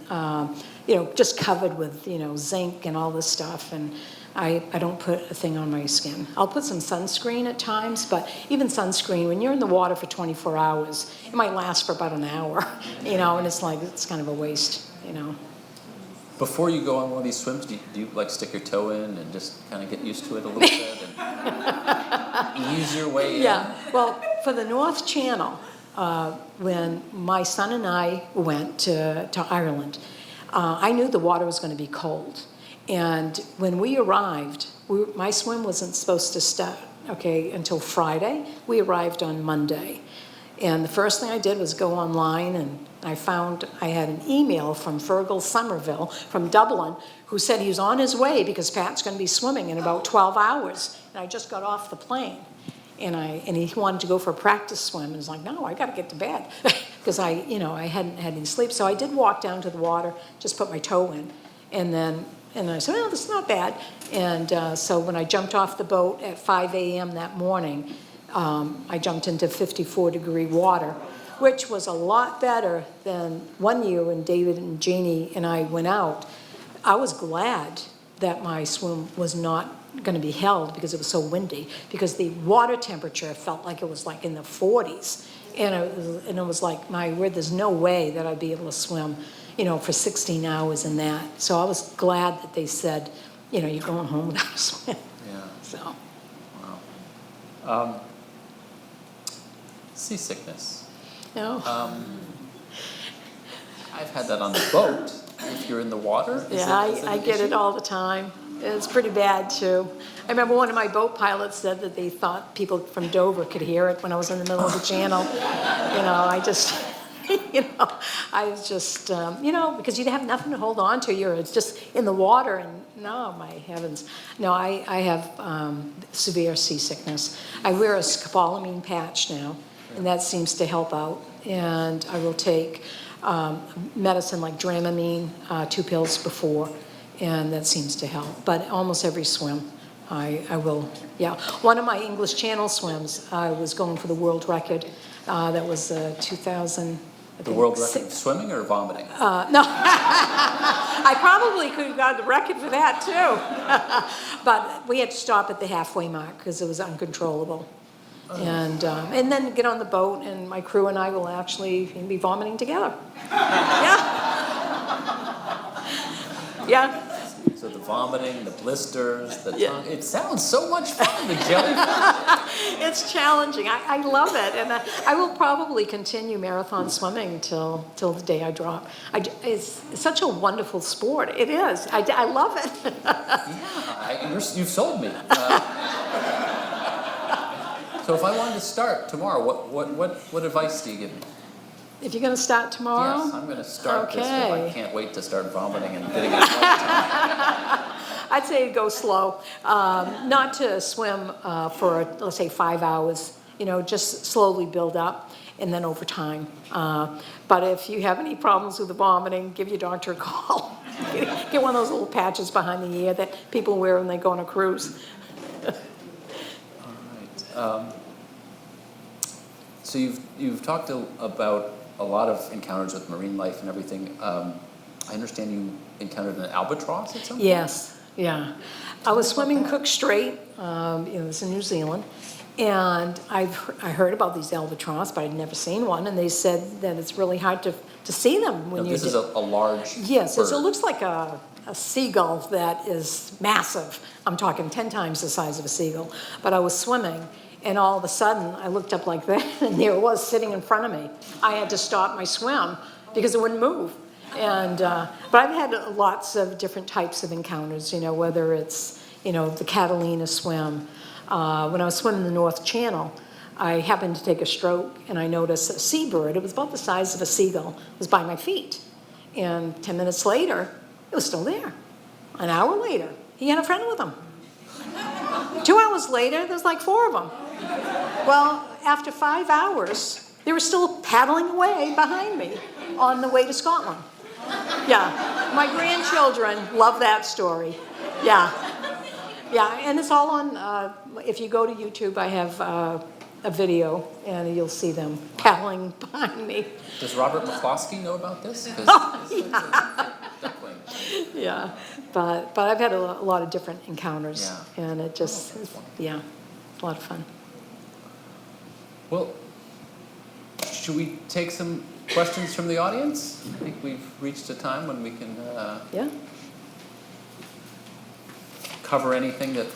just covered with, zinc and all this stuff, and I don't put a thing on my skin. I'll put some sunscreen at times, but even sunscreen, when you're in the water for 24 hours, it might last for about an hour, and it's kind of a waste, Before you go on one of these swims, do you like stick your toe in and just kind of get used to it a little bit and ease your way in? Yeah, well, for the North Channel, when my son and I went to Ireland, I knew the water was going to be cold. And when we arrived, my swim wasn't supposed to start, until Friday. We arrived on Monday. And the first thing I did was go online, and I found I had an email from Fergal Somerville from Dublin who said he was on his way because Pat's going to be swimming in about 12 hours. And I just got off the plane. And he wanted to go for a practice swim. And I was like, no, I got to get to bed because I hadn't had any sleep. So I did walk down to the water, just put my toe in. And I said, well, this is not bad. And so when I jumped off the boat at 5 a.m. that morning, I jumped into 54-degree water, which was a lot better than one year when David and Jeannie and I went out. I was glad that my swim was not going to be held because it was so windy, because the water temperature felt like it was like in the 40s. And it was like, my word, there's no way that I'd be able to swim, for 16 hours in that. So I was glad that they said you're going home without a swim. Yeah. So, Wow. Seasickness. I've had that on the boat. If you're in the water, is I get it issue? all the time. It's pretty bad, too. I remember one of my boat pilots said that they thought people from Dover could hear it when I was in the middle of the channel. I just, I was just, because you have nothing to hold on to. You're just in the water, and no, my heavens. No, I have severe seasickness. I wear a scopolamine patch now, and that seems to help out. And I will take medicine like Dramamine, 2 pills before, and that seems to help. But almost every swim, I will, yeah. One of my English Channel swims, I was going for the world record. That was 2000. The world record, swimming or vomiting? No, I probably could have got the record for that too. But we had to stop at the halfway mark because it was uncontrollable. And then get on the boat, and my crew and I will actually be vomiting together. Yeah. Yeah. So the vomiting, the blisters, the Yeah. tongue. It sounds so much fun, the jellyfish. It's challenging. I love it, and I will probably continue marathon swimming till the day I drop. It's such a wonderful sport. It is. I love it. Yeah, you've sold me. So if I wanted to start tomorrow, what advice do you give me? If you're going to start tomorrow? Yes, I'm going to start this. Okay. I can't wait to start vomiting and getting it all the time. I'd say go slow. Not to swim for, let's say, 5 hours. Just slowly build up, and then over time. But if you have any problems with the vomiting, give your doctor a call. Get one of those little patches behind the ear that people wear when they go on a cruise. All right. So you've talked about a lot of encounters with marine life and everything. I understand you encountered an albatross at some point? Yes, yeah. I was swimming Cook Strait, it's in New Zealand, and I heard about these albatross, but I'd never seen one, and they said that it's really hard to see them when This is a large Yes, bird. it looks like a seagull that is massive. I'm talking 10 times the size of a seagull. But I was swimming, and all of a sudden, I looked up like that, and there it was sitting in front of me. I had to stop my swim because it wouldn't move. And but I've had lots of different types of encounters, whether it's, the Catalina swim. When I was swimming the North Channel, I happened to take a stroke, and I noticed a seabird. It was about the size of a seagull. It was by my feet. And 10 minutes later, it was still there. An hour later, he had a friend with him. 2 hours later, there's like 4 of them. Well, after 5 hours, they were still paddling away behind me on the way to Scotland. Yeah, my grandchildren love that story. Yeah, and it's all on, if you go to YouTube, I have a video, and you'll see them paddling behind me. Does Robert McCloskey know about this? Definitely. Yeah, but I've had a lot of different encounters, Yeah. and it just, yeah, a lot of fun. Well, should we take some questions from the audience? I think we've reached a time when we can Yeah. cover anything that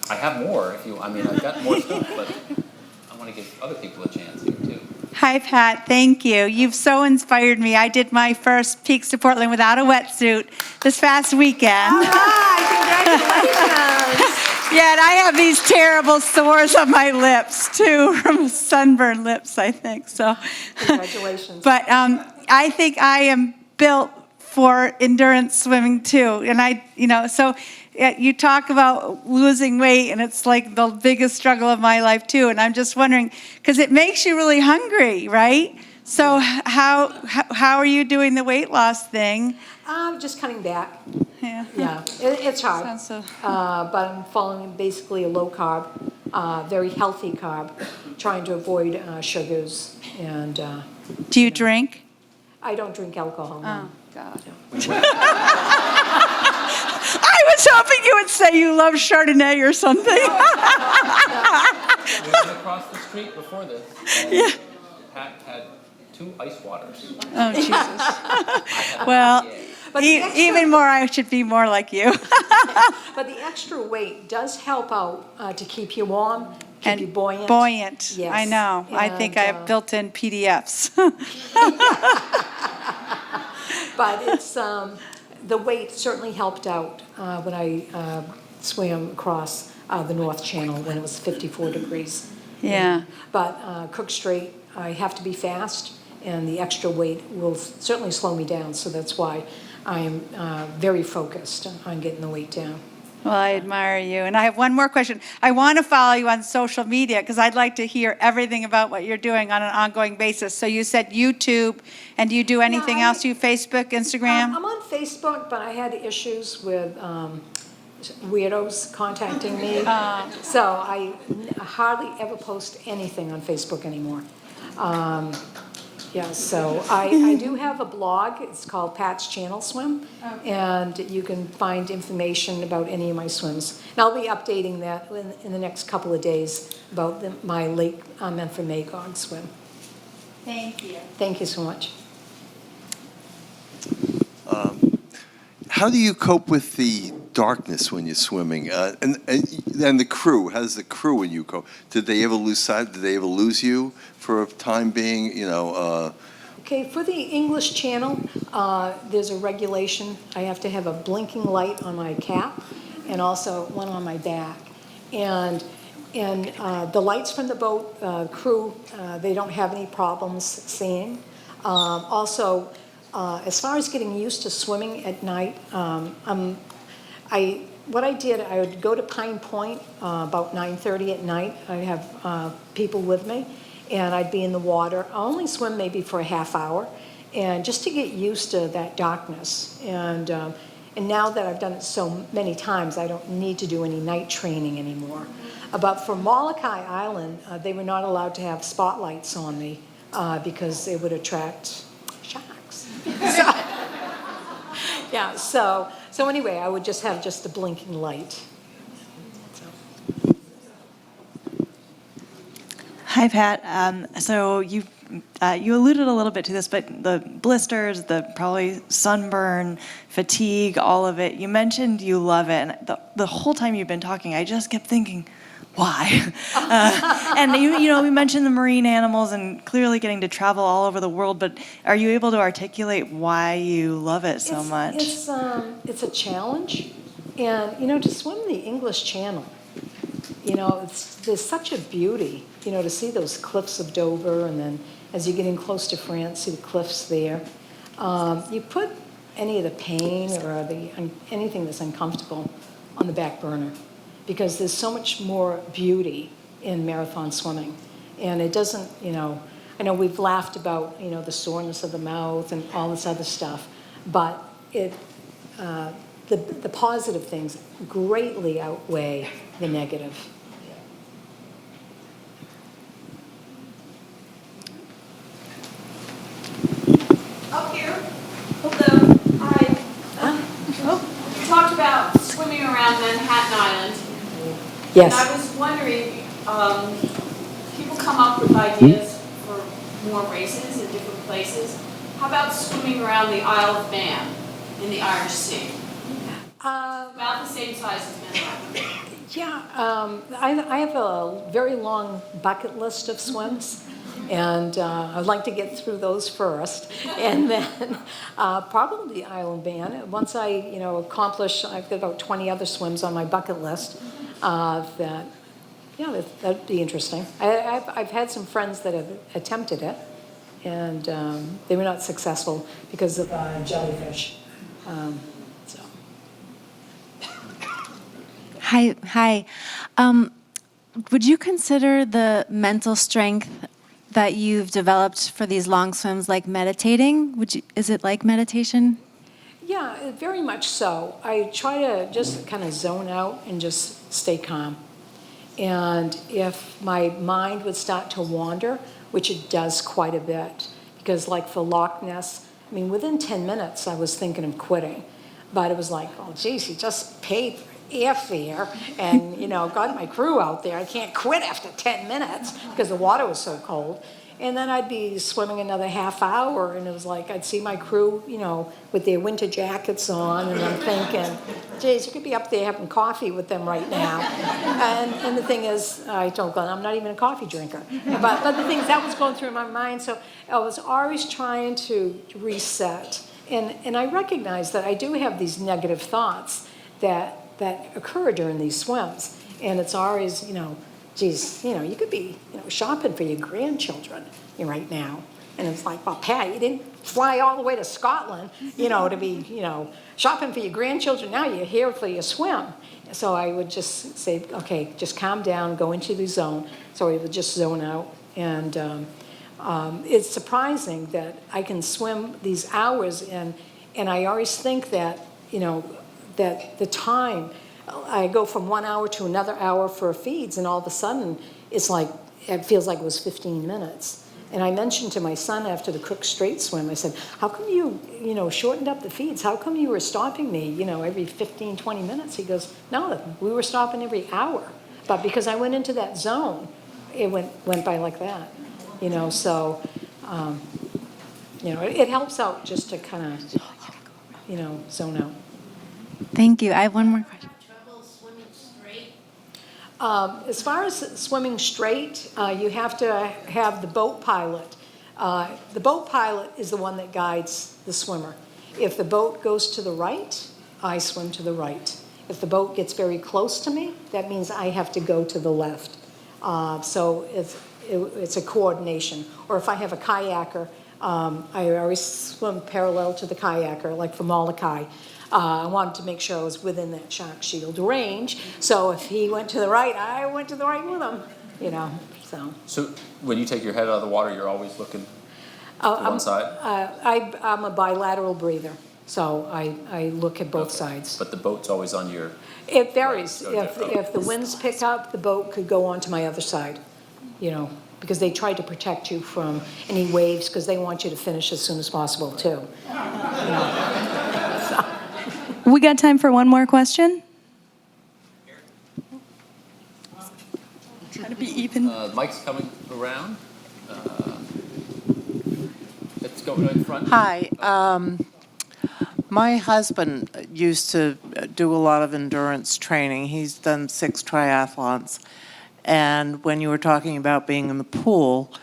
I have more. I've got more stuff, but I want to give other people a chance here too. Hi, Pat. Thank you. You've so inspired me. I did my first Peaks to Portland without a wetsuit this past weekend. All right, congratulations. Yeah, and I have these terrible sores on my lips, too, from sunburned lips, I think. So, Congratulations. But I think I am built for endurance swimming, too. And you talk about losing weight, and it's like the biggest struggle of my life, too. And I'm just wondering, because it makes you really hungry, right? So how are you doing the weight loss thing? Just cutting back. Yeah. Yeah, it's hard. Sounds so. But I'm following basically a low carb, very healthy carb, trying to avoid sugars. And Do you drink? I don't drink alcohol. No. Oh, God. I was hoping you would say you love Chardonnay or something. We went across the street before this. And Yeah. Pat had 2 ice waters. Oh, Jesus. Well, But the extra- even more, I should be more like you. But the extra weight does help out to keep you warm, keep And you buoyant. Buoyant, Yes. I know. I think I And, have built-in PDFs. But it's, the weight certainly helped out when I swam across the North Channel when it was 54 degrees. Yeah. But Cook Strait, I have to be fast, and the extra weight will certainly slow me down, so that's why I am very focused on getting the weight down. Well, I admire you. And I have one more question. I want to follow you on social media because I'd like to hear everything about what you're doing on an ongoing basis. So you said YouTube, and do you do anything else? Do you Facebook, Instagram? I'm on Facebook, but I had issues with weirdos contacting me. So I hardly ever post anything on Facebook anymore. Yeah, so I do have a blog. It's called Pat's Channel Swim, and you can find information about any of my swims. And I'll be updating that in the next couple of days about my Lake Memphis Magog swim. Thank you. Thank you so much. How do you cope with the darkness when you're swimming? And the crew, how does the crew when you cope? Did they ever lose sight? Did they ever lose you for a time being, Okay, for the English Channel, there's a regulation. I have to have a blinking light on my cap and also one on my back. And the lights from the boat crew, they don't have any problems seeing. Also, as far as getting used to swimming at night, what I did, I would go to Pine Point about 9:30 at night. I'd have people with me, and I'd be in the water. I only swim maybe for a half hour, and just to get used to that darkness. And now that I've done it so many times, I don't need to do any night training anymore. But for Molokai Island, they were not allowed to have spotlights on me because they would attract sharks. Yeah, so anyway, I would just have just a blinking light. Hi, Pat. So you alluded a little bit to this, but the blisters, the probably sunburn, fatigue, all of it. You mentioned you love it, and the whole time you've been talking, I just kept thinking, why? And we mentioned the marine animals and clearly getting to travel all over the world. But are you able to articulate why you love it so much? It's a challenge, and to swim the English Channel, there's such a beauty, to see those cliffs of Dover, and then as you're getting close to France, see the cliffs there. You put any of the pain or anything that's uncomfortable on the back burner, because there's so much more beauty in marathon swimming. And it doesn't, I know we've laughed about, the soreness of the mouth and all this other stuff, but the positive things greatly outweigh the negative. Up here. Hello. Hi. You talked about swimming around Manhattan Island. Yes. And I was wondering, people come up with ideas for more races in different places. How about swimming around the Isle of Man in the Irish Sea? About the same size as Manhattan. Yeah, I have a very long bucket list of swims, and I'd like to get through those first, and then probably the Isle of Man. Once I, accomplish, I've got about 20 other swims on my bucket list. That'd be interesting. I've had some friends that have attempted it, and they were not successful because of jellyfish. Hi. Would you consider the mental strength that you've developed for these long swims like meditating? Is it like meditation? Yeah, very much so. I try to just kind of zone out and just stay calm. And if my mind would start to wander, which it does quite a bit, because like for Loch Ness, within 10 minutes I was thinking of quitting. But it was like, oh, geez, you just paid airfare and, got my crew out there. I can't quit after 10 minutes because the water was so cold. And then I'd be swimming another half hour, and it was like, I'd see my crew, you know, with their winter jackets on, and I'm thinking, geez, you could be up there having coffee with them right now. And the thing is, I told Glenn, I'm not even a coffee drinker. But the thing is, that was going through my mind, so I was always trying to reset. And I recognize that I do have these negative thoughts that occur during these swims. And it's always, you know, geez, you know, you could be, you know, shopping for your grandchildren right now. And it's like, well, Pat, you didn't fly all the way to Scotland, you know, to be, you know, shopping for your grandchildren. Now you're here for your swim. So I would just say, okay, just calm down, go into the zone. So I would just zone out. And it's surprising that I can swim these hours, and I always think that, you know, that the time, I go from 1 hour to another hour for feeds, and all of a sudden, it's like, it feels like it was 15 minutes. And I mentioned to my son after the Cook Straight swim, I said, how come you know, shortened up the feeds? How come you were stopping me, you know, every 15, 20 minutes? He goes, no, we were stopping every hour. But because I went into that zone, it went by like that, you know, so, you know, it helps out just to kind of, you know, zone out. Thank you. I have one more question. As far as swimming straight, you have to have the boat pilot. The boat pilot is the one that guides the swimmer. If the boat goes to the right, I swim to the right. If the boat gets very close to me, that means I have to go to the left. So it's a coordination. Or if I have a kayaker, I always swim parallel to the kayaker, like for Molokai. I wanted to make sure I was within that shark shield range. So if he went to the right, I went to the right with him, you know, so. So when you take your head out of the water, you're always looking to one side? I'm a bilateral breather, so I look at both sides. But the boat's always on your... It varies. Right, okay. If the winds pick up, the boat could go on to my other side, you know, because they try to protect you from any waves, because they want you to finish as soon as possible, too. You know? We got time for one more question? Trying to be even. Mike's coming around. Let's go right in front. Hi. My husband used to do a lot of endurance training. He's done 6 triathlons. And when you were talking about being in the pool,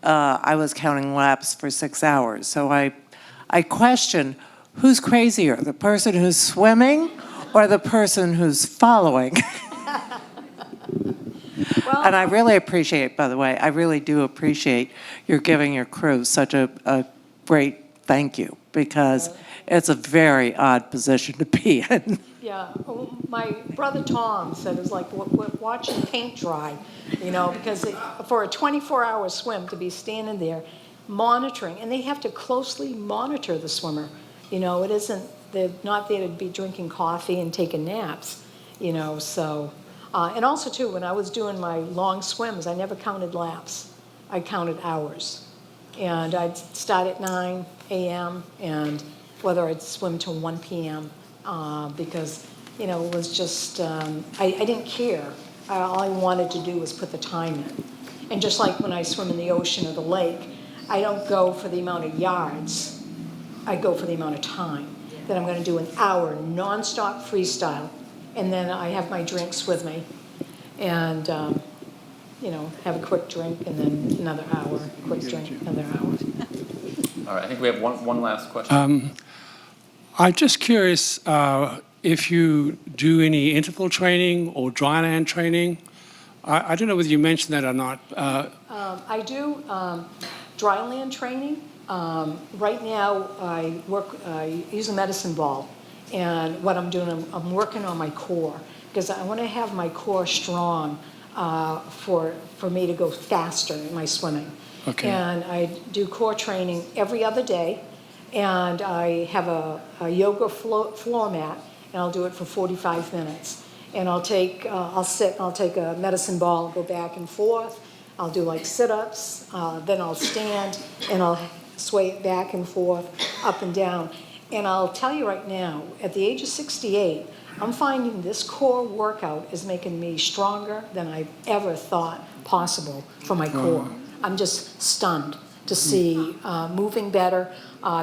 I was counting laps for 6 hours. So I question, who's crazier, the person who's swimming or the person who's following? Well, And I really appreciate, by the way, I really do appreciate your giving your crew such a great thank you, because it's a very odd position to be in. yeah, my brother Tom said it was like watching paint dry, you know, because for a 24-hour swim to be standing there monitoring, and they have to closely monitor the swimmer. You know, it isn't, they're not there to be drinking coffee and taking naps, you know, so. And also, too, when I was doing my long swims, I never counted laps. I counted hours. And I'd start at 9 a.m. and whether I'd swim till 1 p.m. Because, you know, it was just, I didn't care. All I wanted to do was put the time in. And just like when I swim in the ocean or the lake, I don't go for the amount of yards. I go for the amount of time. That I'm going to do an hour nonstop freestyle. And then I have my drinks with me, and you know, have a quick drink, and then another hour, quick drink, another hour. All right, I think we have one last question. I'm just curious if you do any interval training or dryland training. I don't know whether you mentioned that or not. I do dryland training. Right now, I use a medicine ball. And what I'm doing, I'm working on my core, because I want to have my core strong for me to go faster in my swimming. Okay. And I do core training every other day, and I have a yoga floor mat, and I'll do it for 45 minutes. And I'll take a medicine ball and go back and forth. I'll do like sit-ups, then I'll stand, and I'll sway it back and forth, up and down. And I'll tell you right now, at the age of 68, I'm finding this core workout is making me stronger than I've ever thought possible for my core. I'm just stunned to see moving better,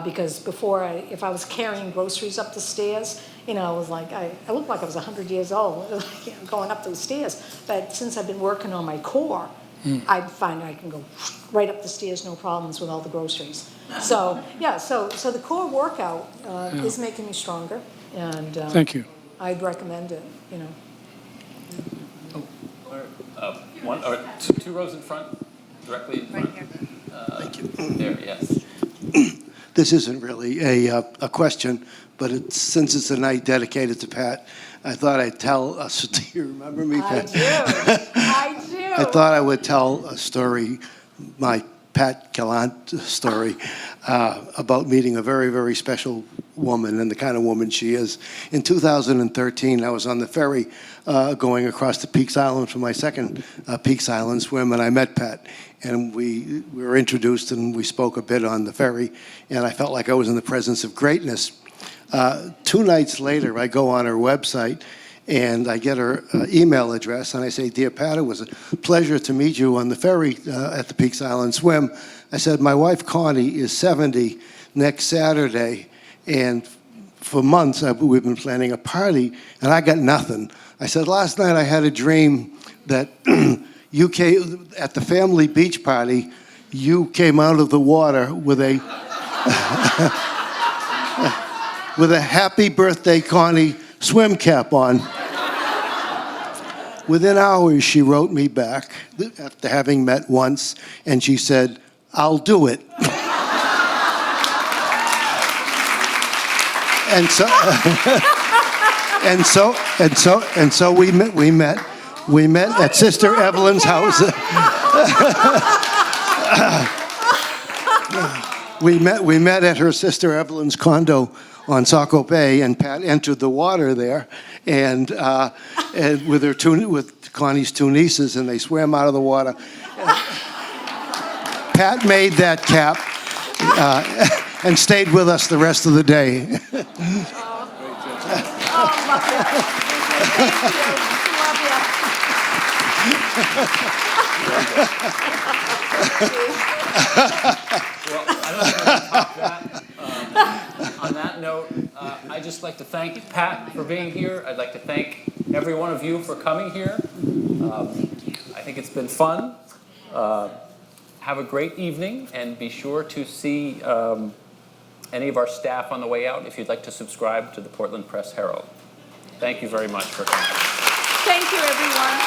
because before, if I was carrying groceries up the stairs, you know, I was like, I looked like I was 100 years old, you know, going up those stairs. But since I've been working on my core, I find I can go right up the stairs, no problems with all the groceries. So, yeah, so the core workout is making me stronger, and Thank you. I'd recommend it, you know. One or two rows in front, directly in front. Thank you. There, yes. This isn't really a question, but since it's a night dedicated to Pat, I thought I'd tell us. Do you remember me, Pat? I do. I thought I would tell a story, my Pat Gallant story, about meeting a very, very special woman and the kind of woman she is. In 2013, I was on the ferry going across the Peaks Island for my second Peaks Island swim, and I met Pat. And we were introduced, and we spoke a bit on the ferry, and I felt like I was in the presence of greatness. 2 nights later, I go on her website, and I get her email address, and I say, "Dear Pat, it was a pleasure to meet you on the ferry at the Peaks Island swim." I said, "My wife, Connie, is 70 next Saturday, and for months we've been planning a party, and I got nothing." I said, "Last night I had a dream that you came, at the family beach party, you came out of the water with a with a happy birthday, Connie swim cap on." Within hours, she wrote me back after having met once, and she said, "I'll do it." and so we met at Sister Evelyn's house. We met at her sister Evelyn's condo on Saco Bay, and Pat entered the water there, and with Connie's 2 nieces, and they swam out of the water. Pat made that cap and stayed with us the rest of the day. Love it. Thank you. Well, I don't know if I can top that. On that note, I'd just like to thank Pat for being here. I'd like to thank every one of you for coming here. I think it's been fun. Have a great evening, and be sure to see any of our staff on the way out if you'd like to subscribe to the Portland Press Herald. Thank you very much for coming. Thank you, everyone.